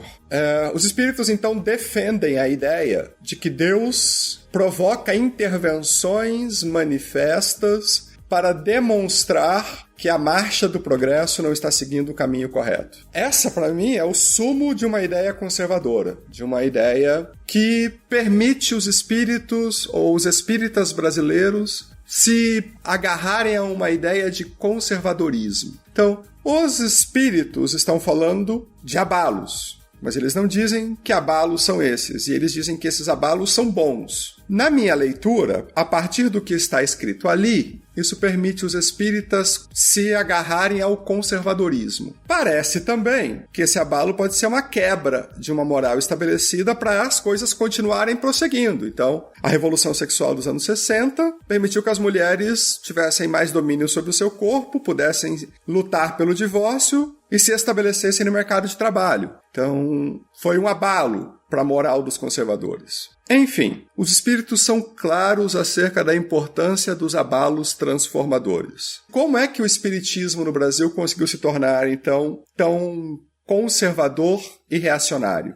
os espíritos então defendem a ideia de que Deus provoca intervenções manifestas para demonstrar que a marcha do progresso não está seguindo o caminho correto. Essa, para mim, é o sumo de uma ideia conservadora, de uma ideia que permite os espíritos ou os espíritas brasileiros se agarrarem a uma ideia de conservadorismo. Então, os espíritos estão falando de abalos, mas eles não dizem que abalos são esses, e eles dizem que esses abalos são bons. Na minha leitura, a partir do que está escrito ali, isso permite os espíritas se agarrarem ao conservadorismo. Parece também que esse abalo pode ser uma quebra de uma moral estabelecida para as coisas continuarem prosseguindo. Então, a revolução sexual dos anos 60 permitiu que as mulheres tivessem mais domínio sobre o seu corpo, pudessem lutar pelo divórcio e se estabelecessem no mercado de trabalho. Então, foi um abalo para a moral dos conservadores. Enfim, os espíritos são claros acerca da importância dos abalos transformadores. Como é que o espiritismo no Brasil conseguiu se tornar, então, tão conservador e reacionário?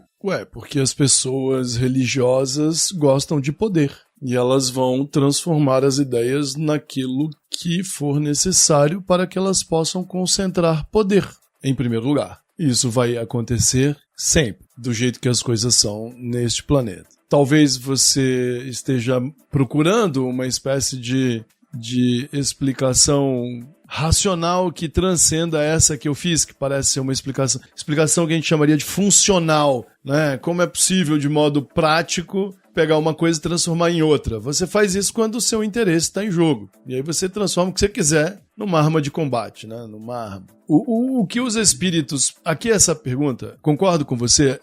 Porque as pessoas religiosas gostam de poder. E elas vão transformar as ideias naquilo que for necessário para que elas possam concentrar poder, em primeiro lugar. Isso vai acontecer sempre, do jeito que as coisas são neste planeta. Talvez você esteja procurando uma espécie de explicação racional que transcenda essa que eu fiz, que parece ser uma explicação que a gente chamaria de funcional, né? Como é possível, de modo prático, pegar uma coisa e transformar em outra? Você faz isso quando o seu interesse está em jogo. E aí você transforma o que você quiser numa arma de combate, né? Numa arma. O que os espíritos... Aqui essa pergunta, concordo com você,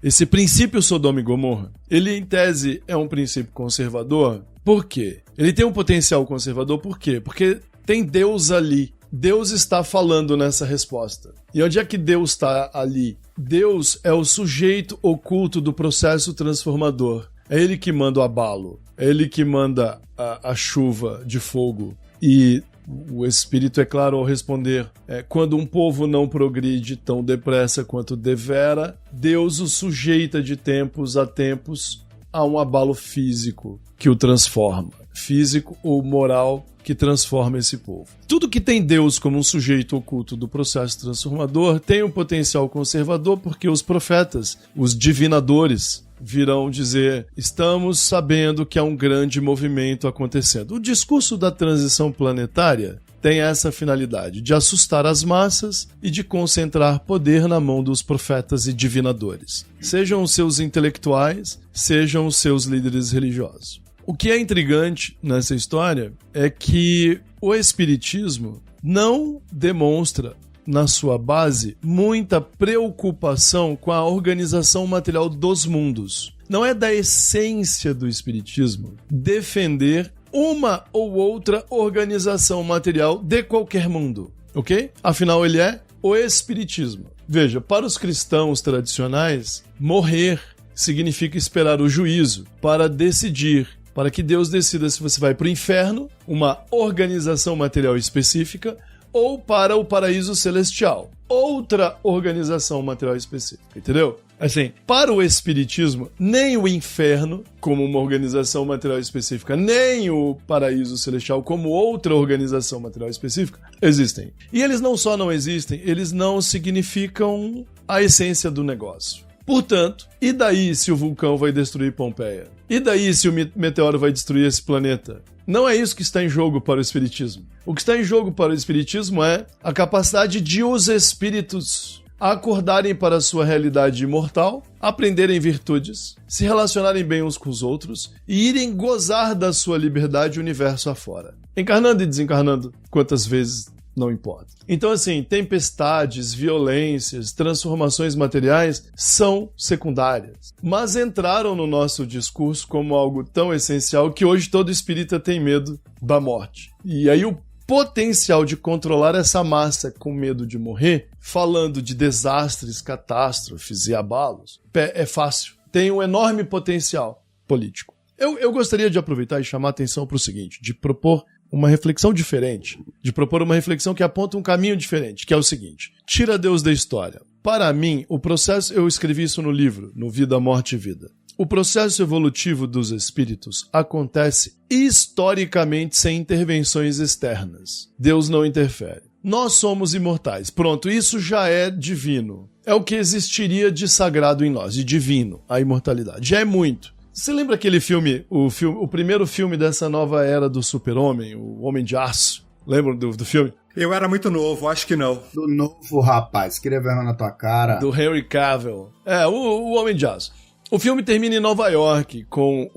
esse princípio Sodoma e Gomorra, ele em tese é um princípio conservador. Por quê? Ele tem um potencial conservador, por quê? Porque tem Deus ali. Deus está falando nessa resposta. E onde é que Deus está ali? Deus é o sujeito oculto do processo transformador. É ele que manda o abalo. É ele que manda a chuva de fogo. E o Espírito, é claro, ao responder, quando um povo não progride tão depressa quanto devera, Deus o sujeita de tempos a tempos a um abalo físico que o transforma. Físico ou moral que transforma esse povo. Tudo que tem Deus como um sujeito oculto do processo transformador tem um potencial conservador, porque os profetas, os divinadores, virão dizer: estamos sabendo que há um grande movimento acontecendo. O discurso da transição planetária tem essa finalidade de assustar as massas e de concentrar poder na mão dos profetas e divinadores, sejam os seus intelectuais, sejam os seus líderes religiosos. O que é intrigante nessa história é que o Espiritismo não demonstra, na sua base, muita preocupação com a organização material dos mundos. Não é da essência do Espiritismo defender uma ou outra organização material de qualquer mundo, ok? Afinal, ele é o Espiritismo. Veja, para os cristãos tradicionais, morrer significa esperar o juízo para decidir, para que Deus decida se você vai para o inferno, uma organização material específica, ou para o paraíso celestial, outra organização material específica, entendeu? Assim, para o Espiritismo, nem o inferno, como uma organização material específica, nem o paraíso celestial, como outra organização material específica, existem. E eles não só não existem, eles não significam a essência do negócio. Portanto, e daí se o vulcão vai destruir Pompeia? E daí se o meteoro vai destruir esse planeta? Não é isso que está em jogo para o Espiritismo. O que está em jogo para o Espiritismo é a capacidade de os espíritos acordarem para a sua realidade imortal, aprenderem virtudes, se relacionarem bem uns com os outros e irem gozar da sua liberdade universo afora. Encarnando e desencarnando quantas vezes não importa. Então, assim, tempestades, violências, transformações materiais são secundárias, mas entraram no nosso discurso como algo tão essencial que hoje todo espírita tem medo da morte. E aí o potencial de controlar essa massa com medo de morrer, falando de desastres, catástrofes e abalos, é fácil. Tem um enorme potencial político. Eu gostaria de aproveitar e chamar a atenção para o seguinte, de propor uma reflexão diferente, de propor uma reflexão que aponta um caminho diferente, que é o seguinte: tira Deus da história. Para mim, o processo, eu escrevi isso no livro, no Vida, Morte e Vida. O processo evolutivo dos espíritos acontece historicamente sem intervenções externas. Deus não interfere. Nós somos imortais. Pronto, isso já é divino. É o que existiria de sagrado em nós, de divino, a imortalidade. Já é muito. Você lembra aquele filme, o primeiro filme dessa nova era do Super-Homem, o Homem de Aço? Lembram do filme? Eu era muito novo, acho que não. Do novo, rapaz, escrevendo na tua cara. Do Henry Cavill. O Homem de Aço. O filme termina em Nova York, com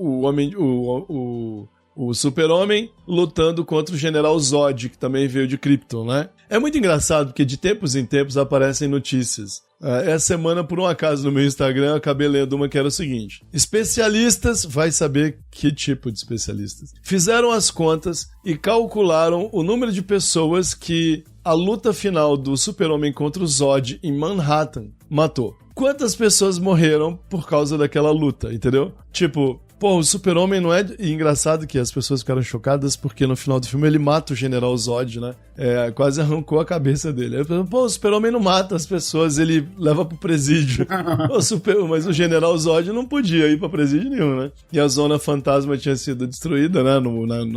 o Super-Homem lutando contra o General Zod, que também veio de Krypton, né? É muito engraçado, porque de tempos em tempos aparecem notícias. Essa semana, por um acaso, no meu Instagram, eu acabei lendo uma que era o seguinte: especialistas, vai saber que tipo de especialistas, fizeram as contas e calcularam o número de pessoas que a luta final do Super-Homem contra o Zod em Manhattan matou. Quantas pessoas morreram por causa daquela luta, entendeu? Tipo, o Super-Homem não é... E engraçado que as pessoas ficaram chocadas porque no final do filme ele mata o General Zod, né? Quase arrancou a cabeça dele. O Super-Homem não mata as pessoas, ele leva pro presídio. Mas o General Zod não podia ir pra presídio nenhum, né? E a Zona Fantasma tinha sido destruída, né?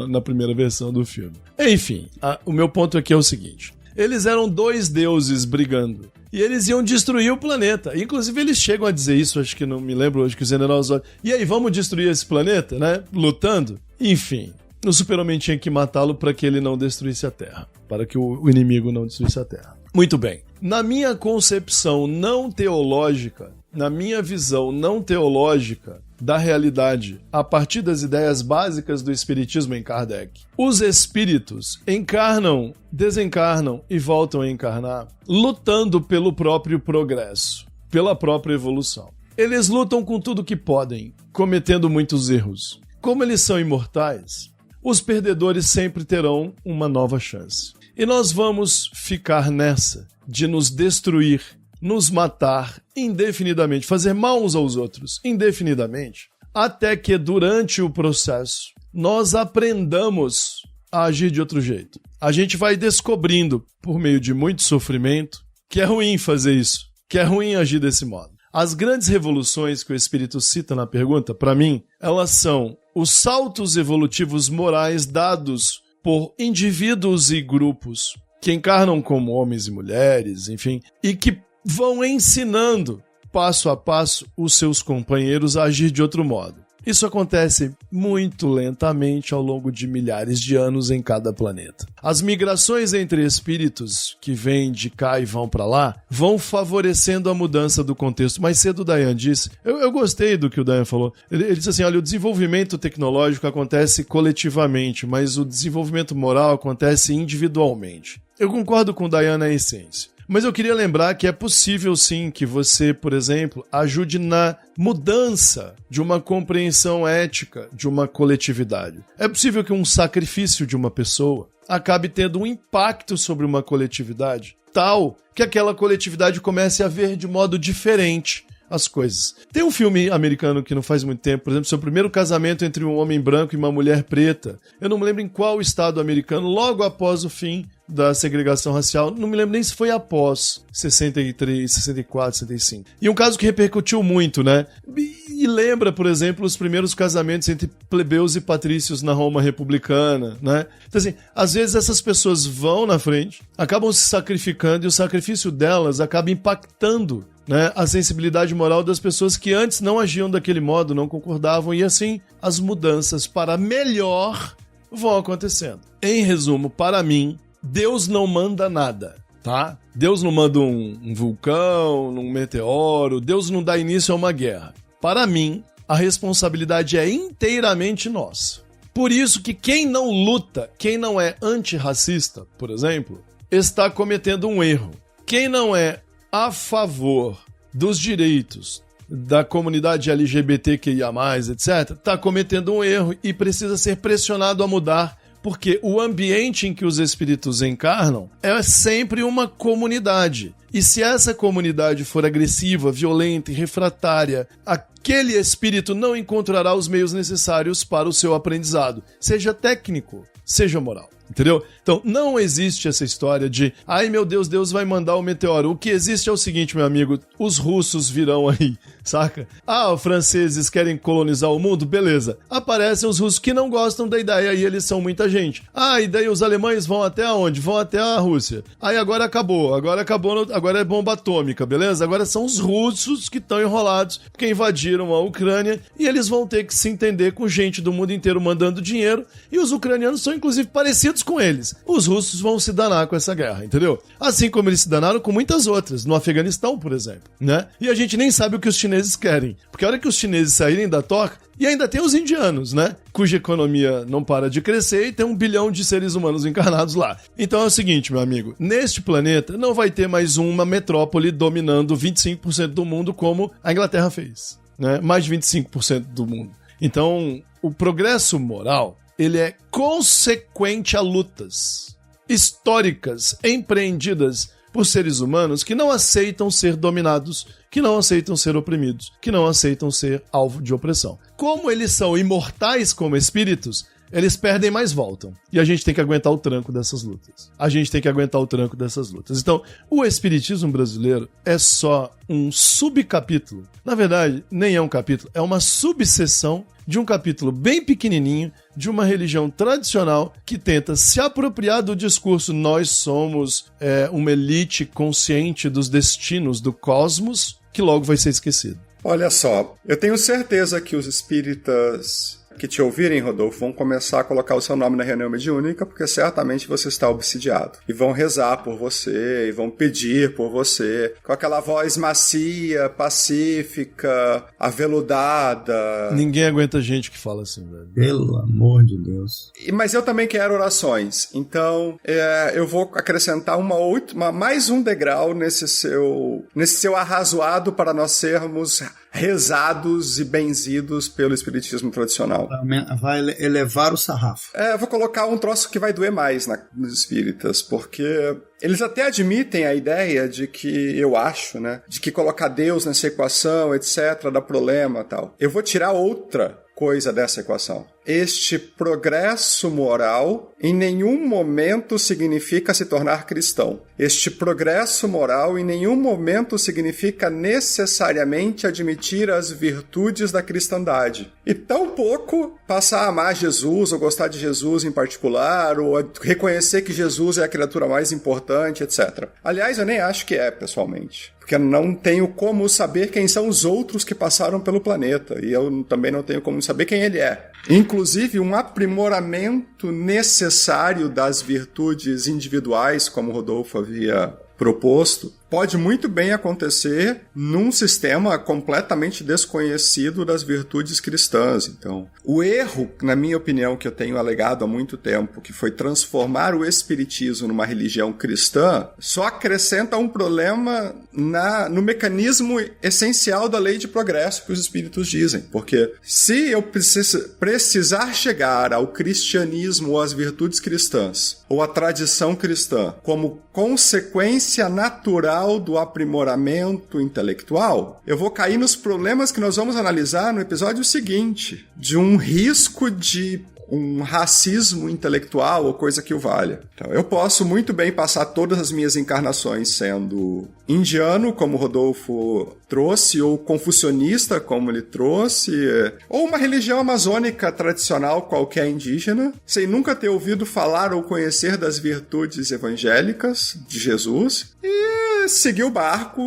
Na primeira versão do filme. Enfim, o meu ponto aqui é o seguinte: eles eram dois deuses brigando. E eles iam destruir o planeta. Inclusive, eles chegam a dizer isso, acho que não me lembro hoje, que o General Zod... E aí, vamos destruir esse planeta, né? Lutando? Enfim, o Super-Homem tinha que matá-lo para que ele não destruísse a Terra. Para que o inimigo não destruísse a Terra. Muito bem. Na minha concepção não teológica, na minha visão não teológica da realidade, a partir das ideias básicas do Espiritismo em Kardec, os espíritos encarnam, desencarnam e voltam a encarnar, lutando pelo próprio progresso, pela própria evolução. Eles lutam com tudo que podem, cometendo muitos erros. Como eles são imortais, os perdedores sempre terão uma nova chance. E nós vamos ficar nessa de nos destruir, nos matar indefinidamente, fazer mal uns aos outros indefinidamente, até que durante o processo nós aprendamos a agir de outro jeito. A gente vai descobrindo, por meio de muito sofrimento, que é ruim fazer isso, que é ruim agir desse modo. As grandes revoluções que o Espírito cita na pergunta, para mim, elas são os saltos evolutivos morais dados por indivíduos e grupos que encarnam como homens e mulheres, enfim, e que vão ensinando passo a passo os seus companheiros a agir de outro modo. Isso acontece muito lentamente ao longo de milhares de anos em cada planeta. As migrações entre espíritos que vêm de cá e vão para lá vão favorecendo a mudança do contexto. Mais cedo o Dayan disse, eu gostei do que o Dayan falou, ele disse assim, olha, o desenvolvimento tecnológico acontece coletivamente, mas o desenvolvimento moral acontece individualmente. Eu concordo com o Dayan na essência. Mas eu queria lembrar que é possível sim que você, por exemplo, ajude na mudança de uma compreensão ética de uma coletividade. É possível que um sacrifício de uma pessoa acabe tendo um impacto sobre uma coletividade tal que aquela coletividade comece a ver de modo diferente as coisas. Tem um filme americano que não faz muito tempo, por exemplo, Seu Primeiro Casamento entre um Homem Branco e uma Mulher Preta. Eu não me lembro em qual estado americano, logo após o fim da segregação racial, não me lembro nem se foi após 63, 64, 65. E um caso que repercutiu muito, né? E lembra, por exemplo, os primeiros casamentos entre plebeus e patrícios na Roma republicana, né? Então, assim, às vezes essas pessoas vão na frente, acabam se sacrificando e o sacrifício delas acaba impactando, né, a sensibilidade moral das pessoas que antes não agiam daquele modo, não concordavam, e assim as mudanças para melhor vão acontecendo. Em resumo, para mim, Deus não manda nada, tá? Deus não manda um vulcão, um meteoro, Deus não dá início a uma guerra. Para mim, a responsabilidade é inteiramente nossa. Por isso que quem não luta, quem não é antirracista, por exemplo, está cometendo um erro. Quem não é a favor dos direitos da comunidade LGBTQIA+, etc., está cometendo um erro e precisa ser pressionado a mudar, porque o ambiente em que os espíritos encarnam é sempre uma comunidade. E se essa comunidade for agressiva, violenta e refratária, aquele espírito não encontrará os meios necessários para o seu aprendizado, seja técnico, seja moral. Entendeu? Então, não existe essa história de ai meu Deus, Deus vai mandar o meteoro. O que existe é o seguinte, meu amigo, os russos virão aí, saca? Ah, os franceses querem colonizar o mundo? Beleza. Aparecem os russos que não gostam da ideia e eles são muita gente. Ah, e daí os alemães vão até onde? Vão até a Rússia. Aí agora acabou, agora é bomba atômica, beleza? Agora são os russos que estão enrolados porque invadiram a Ucrânia e eles vão ter que se entender com gente do mundo inteiro mandando dinheiro e os ucranianos são inclusive parecidos com eles. Os russos vão se danar com essa guerra, entendeu? Assim como eles se danaram com muitas outras, no Afeganistão, por exemplo, né? E a gente nem sabe o que os chineses querem, porque a hora que os chineses saírem da toca, e ainda tem os indianos, né? Cuja economia não para de crescer e tem 1 bilhão de seres humanos encarnados lá. Então é o seguinte, meu amigo, neste planeta não vai ter mais uma metrópole dominando 25% do mundo como a Inglaterra fez, né? Mais de 25% do mundo. Então, o progresso moral, ele é consequente a lutas históricas empreendidas por seres humanos que não aceitam ser dominados, que não aceitam ser oprimidos, que não aceitam ser alvo de opressão. Como eles são imortais como espíritos, eles perdem, mas voltam. E a gente tem que aguentar o tranco dessas lutas. Então, o espiritismo brasileiro é só um subcapítulo. Na verdade, nem é um capítulo, é uma subseção de um capítulo bem pequenininho de uma religião tradicional que tenta se apropriar do discurso nós somos uma elite consciente dos destinos do cosmos, que logo vai ser esquecido. Olha só, eu tenho certeza que os espíritas que te ouvirem, Rodolfo, vão começar a colocar o seu nome na reunião mediúnica, porque certamente você está obsidiado. E vão rezar por você, e vão pedir por você, com aquela voz macia, pacífica, aveludada. Ninguém aguenta gente que fala assim, velho. Pelo amor de Deus. Mas eu também quero orações. Então, eu vou acrescentar mais um degrau nesse seu arrazoado para nós sermos rezados e benzidos pelo espiritismo tradicional. Vai elevar o sarrafo. Eu vou colocar um troço que vai doer mais nos espíritas, porque eles até admitem a ideia de que, eu acho, né, de que colocar Deus nessa equação, etc., dá problema e tal. Eu vou tirar outra coisa dessa equação. Este progresso moral em nenhum momento significa se tornar cristão. Este progresso moral em nenhum momento significa necessariamente admitir as virtudes da cristandade. E tampouco passar a amar Jesus ou gostar de Jesus em particular, ou reconhecer que Jesus é a criatura mais importante, etc. Aliás, eu nem acho que pessoalmente. porque eu não tenho como saber quem são os outros que passaram pelo planeta, e eu também não tenho como saber quem ele é. Inclusive, um aprimoramento necessário das virtudes individuais, como o Rodolfo havia proposto, pode muito bem acontecer num sistema completamente desconhecido das virtudes cristãs. Então, o erro, na minha opinião, que eu tenho alegado há muito tempo, que foi transformar o espiritismo numa religião cristã, só acrescenta um problema no mecanismo essencial da lei de progresso que os espíritos dizem. Porque se eu precisar chegar ao cristianismo ou às virtudes cristãs, ou à tradição cristã, como consequência natural do aprimoramento intelectual, eu vou cair nos problemas que nós vamos analisar no episódio seguinte, de um risco de um racismo intelectual ou coisa que o valha. Então, eu posso muito bem passar todas as minhas encarnações sendo indiano, como o Rodolfo trouxe, ou confucionista, como ele trouxe, ou uma religião amazônica tradicional qualquer indígena, sem nunca ter ouvido falar ou conhecer das virtudes evangélicas de Jesus, e seguir o barco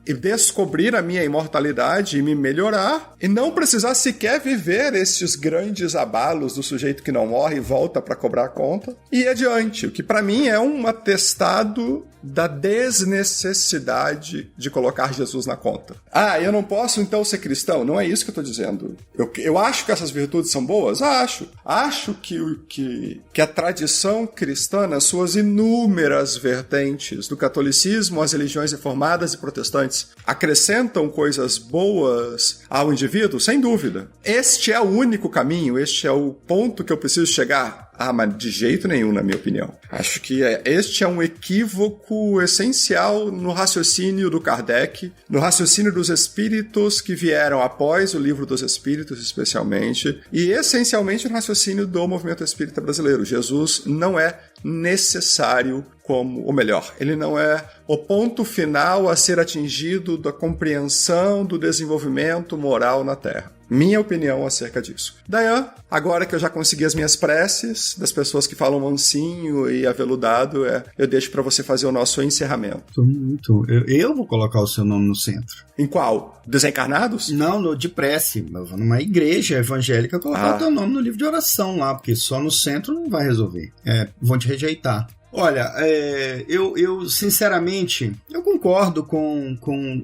e descobrir a minha imortalidade e me melhorar, e não precisar sequer viver esses grandes abalos do sujeito que não morre e volta para cobrar a conta, e ir adiante, o que para mim é um atestado da desnecessidade de colocar Jesus na conta. Eu não posso então ser cristão? Não é isso que eu estou dizendo. Eu acho que essas virtudes são boas? Acho. Acho que a tradição cristã, nas suas inúmeras vertentes, do catolicismo às religiões reformadas e protestantes, acrescentam coisas boas ao indivíduo? Sem dúvida. Este é o único caminho, este é o ponto que eu preciso chegar. Mas de jeito nenhum, na minha opinião. Acho que este é um equívoco essencial no raciocínio do Kardec, no raciocínio dos espíritos que vieram após o Livro dos Espíritos, especialmente, e essencialmente no raciocínio do movimento espírita brasileiro. Jesus não é necessário ou melhor, ele não é o ponto final a ser atingido da compreensão do desenvolvimento moral na Terra. Minha opinião acerca disso. Dayan, agora que eu já consegui as minhas preces, das pessoas que falam mansinho e aveludado, eu deixo para você fazer o nosso encerramento. Eu vou colocar o seu nome no centro. Em qual? Desencarnados? Não, de prece. Eu vou numa igreja evangélica colocar o teu nome no livro de oração lá, porque só no centro não vai resolver. Vão te rejeitar. Olha, eu sinceramente, eu concordo com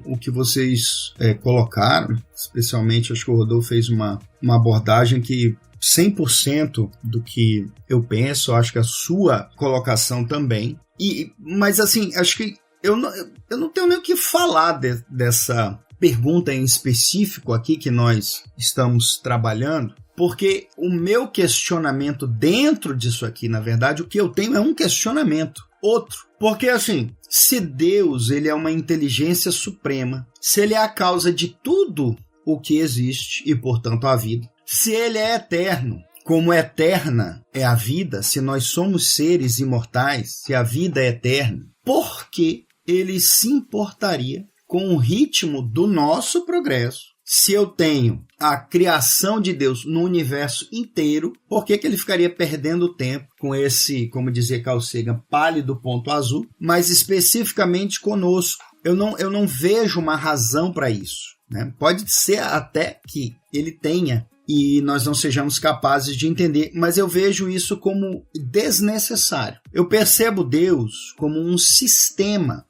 o que vocês colocaram, especialmente acho que o Rodolfo fez uma abordagem que 100% do que eu penso, acho que a sua colocação também, mas assim, acho que eu não tenho nem o que falar dessa pergunta em específico aqui que nós estamos trabalhando, porque o meu questionamento dentro disso aqui, na verdade, o que eu tenho é um questionamento, outro. Porque, assim, se Deus ele é uma inteligência suprema, se ele é a causa de tudo o que existe e, portanto, a vida, se ele é eterno, como eterna é a vida, se nós somos seres imortais, se a vida é eterna, por que ele se importaria com o ritmo do nosso progresso? Se eu tenho a criação de Deus no universo inteiro, por que ele ficaria perdendo tempo com esse, como dizia Carl Sagan, pálido ponto azul, mas especificamente conosco? Eu não vejo uma razão para isso, né? Pode ser até que ele tenha e nós não sejamos capazes de entender, mas eu vejo isso como desnecessário. Eu percebo Deus como um sistema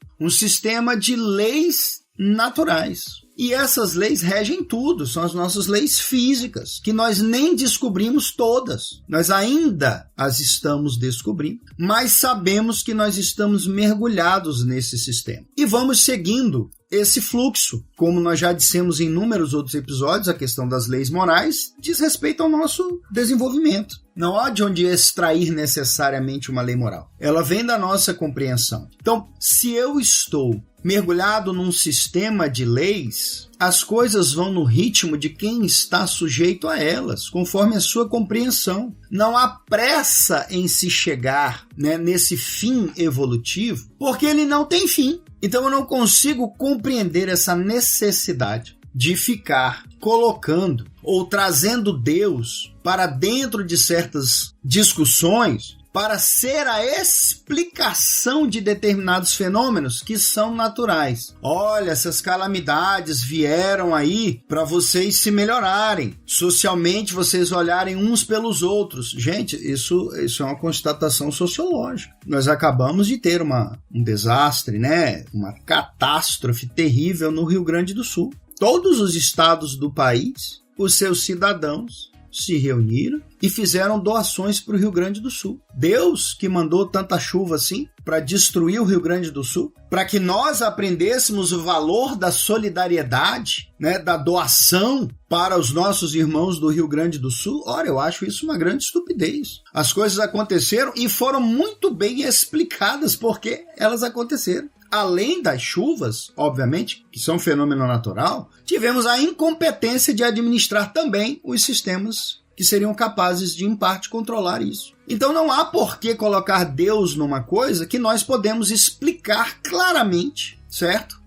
de leis naturais. E essas leis regem tudo, são as nossas leis físicas, que nós nem descobrimos todas. Nós ainda as estamos descobrindo, mas sabemos que nós estamos mergulhados nesse sistema. E vamos seguindo esse fluxo. Como nós já dissemos em inúmeros outros episódios, a questão das leis morais diz respeito ao nosso desenvolvimento. Não há de onde extrair necessariamente uma lei moral. Ela vem da nossa compreensão. Então, se eu estou mergulhado num sistema de leis, as coisas vão no ritmo de quem está sujeito a elas, conforme a sua compreensão. Não há pressa em se chegar, né, nesse fim evolutivo, porque ele não tem fim. Então eu não consigo compreender essa necessidade de ficar colocando ou trazendo Deus para dentro de certas discussões para ser a explicação de determinados fenômenos que são naturais. Olha, essas calamidades vieram aí para vocês se melhorarem, socialmente vocês olharem uns pelos outros. Gente, isso é uma constatação sociológica. Nós acabamos de ter um desastre, né? Uma catástrofe terrível no Rio Grande do Sul. Todos os estados do país, os seus cidadãos se reuniram e fizeram doações para o Rio Grande do Sul. Deus que mandou tanta chuva assim para destruir o Rio Grande do Sul, para que nós aprendêssemos o valor da solidariedade, né, da doação para os nossos irmãos do Rio Grande do Sul. Ora, eu acho isso uma grande estupidez. As coisas aconteceram e foram muito bem explicadas porque elas aconteceram. Além das chuvas, obviamente, que são um fenômeno natural, tivemos a incompetência de administrar também os sistemas que seriam capazes de, em parte, controlar isso. Então não há por que colocar Deus numa coisa que nós podemos explicar claramente, certo?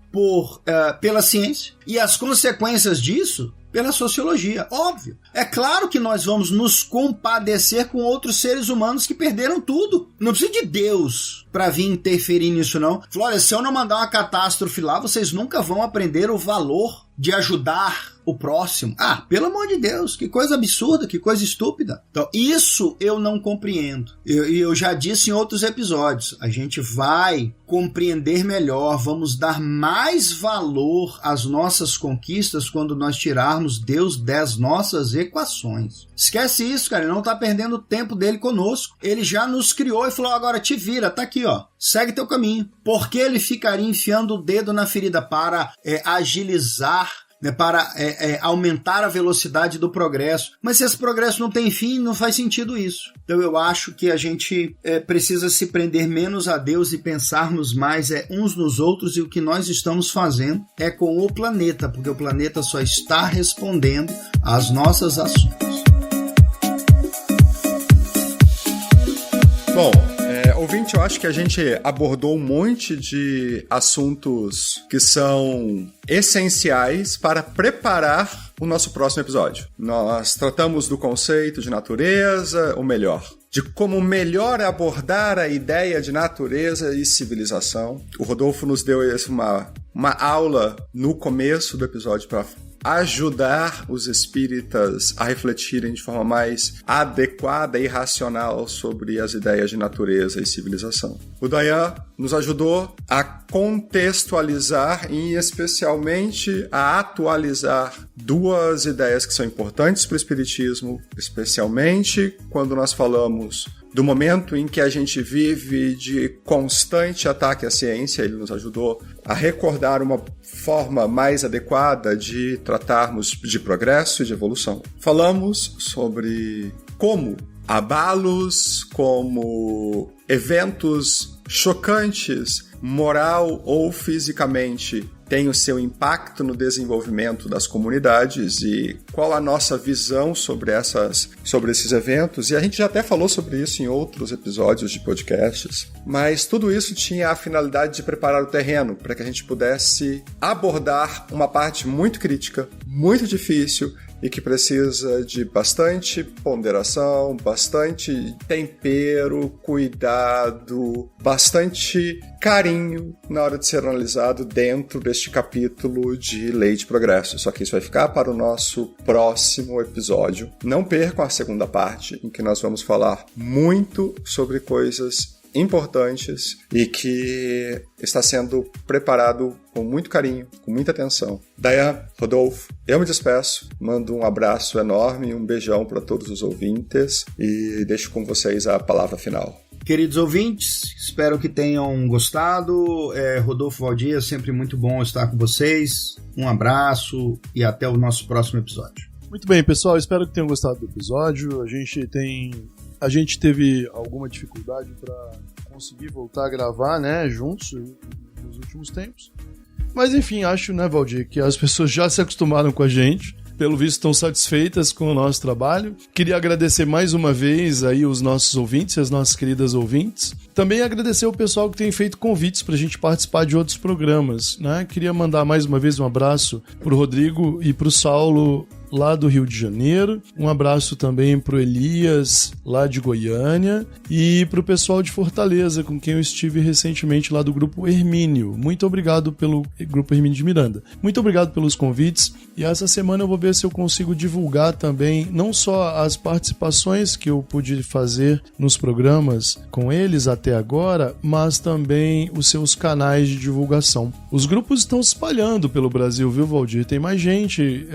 Pela ciência. E as consequências disso pela sociologia, óbvio. É claro que nós vamos nos compadecer com outros seres humanos que perderam tudo. Não precisa de Deus para vir interferir nisso, não. Olha, se eu não mandar uma catástrofe lá, vocês nunca vão aprender o valor de ajudar o próximo. Ah, pelo amor de Deus, que coisa absurda, que coisa estúpida. Então, isso eu não compreendo. Eu já disse em outros episódios, a gente vai compreender melhor, vamos dar mais valor às nossas conquistas quando nós tirarmos Deus das nossas equações. Esquece isso, cara, ele não está perdendo o tempo dele conosco. Ele já nos criou e falou, agora te vira, tá aqui, ó. Segue teu caminho. Por que ele ficaria enfiando o dedo na ferida para agilizar, né, para aumentar a velocidade do progresso? Mas se esse progresso não tem fim, não faz sentido isso. Então eu acho que a gente precisa se prender menos a Deus e pensarmos mais uns nos outros, e o que nós estamos fazendo é com o planeta, porque o planeta só está respondendo às nossas ações. Bom, ouvinte, eu acho que a gente abordou um monte de assuntos que são essenciais para preparar o nosso próximo episódio. Nós tratamos do conceito de natureza, ou melhor, de como melhor abordar a ideia de natureza e civilização. O Rodolfo nos deu uma aula no começo do episódio para ajudar os espíritas a refletirem de forma mais adequada e racional sobre as ideias de natureza e civilização. O Dayan nos ajudou a contextualizar e especialmente a atualizar duas ideias que são importantes para o espiritismo, especialmente quando nós falamos do momento em que a gente vive de constante ataque à ciência. Ele nos ajudou a recordar uma forma mais adequada de tratarmos de progresso e de evolução. Falamos sobre como abalos, como eventos chocantes, moral ou fisicamente, tem o seu impacto no desenvolvimento das comunidades e qual a nossa visão sobre esses eventos. E a gente já até falou sobre isso em outros episódios de podcasts, mas tudo isso tinha a finalidade de preparar o terreno para que a gente pudesse abordar uma parte muito crítica, muito difícil, e que precisa de bastante ponderação, bastante tempero, cuidado, bastante carinho na hora de ser analisado dentro deste capítulo de Lei de Progresso. Só que isso vai ficar para o nosso próximo episódio. Não percam a segunda parte, em que nós vamos falar muito sobre coisas importantes e que está sendo preparado com muito carinho, com muita atenção. Dayan, Rodolfo, eu me despeço, mando um abraço enorme, um beijão para todos os ouvintes e deixo com vocês a palavra final. Queridos ouvintes, espero que tenham gostado. Rodolfo Valdir, é sempre muito bom estar com vocês. Um abraço e até o nosso próximo episódio. Muito bem, pessoal, espero que tenham gostado do episódio. A gente teve alguma dificuldade para conseguir voltar a gravar, né, juntos nos últimos tempos. Mas enfim, acho, né, Valdir, que as pessoas já se acostumaram com a gente. Pelo visto, estão satisfeitas com o nosso trabalho. Queria agradecer mais uma vez aí os nossos ouvintes, as nossas queridas ouvintes. Também agradecer o pessoal que tem feito convites para a gente participar de outros programas, né? Queria mandar mais uma vez um abraço pro Rodrigo e pro Saulo lá do Rio de Janeiro. Um abraço também pro Elias, lá de Goiânia, e pro pessoal de Fortaleza, com quem eu estive recentemente lá do Grupo Hermínio. Muito obrigado pelo Grupo Hermínio de Miranda. Muito obrigado pelos convites, e essa semana eu vou ver se eu consigo divulgar também, não só as participações que eu pude fazer nos programas com eles até agora, mas também os seus canais de divulgação. Os grupos estão se espalhando pelo Brasil, viu, Valdir? Tem mais gente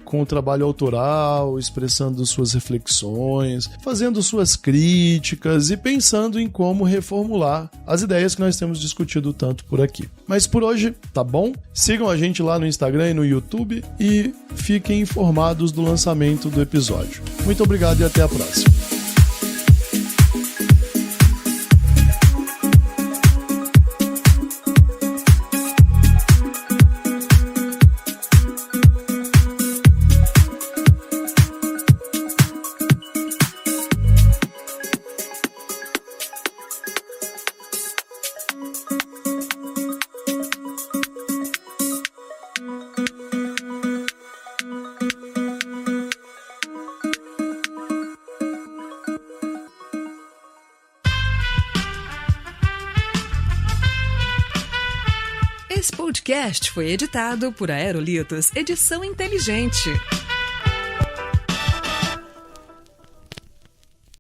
com trabalho autoral, expressando suas reflexões, fazendo suas críticas e pensando em como reformular as ideias que nós temos discutido tanto por aqui. Mas por hoje, tá bom? Sigam a gente lá no Instagram e no YouTube e fiquem informados do lançamento do episódio. Muito obrigado e até a próxima. Esse podcast foi editado por Aerolitos Edição Inteligente.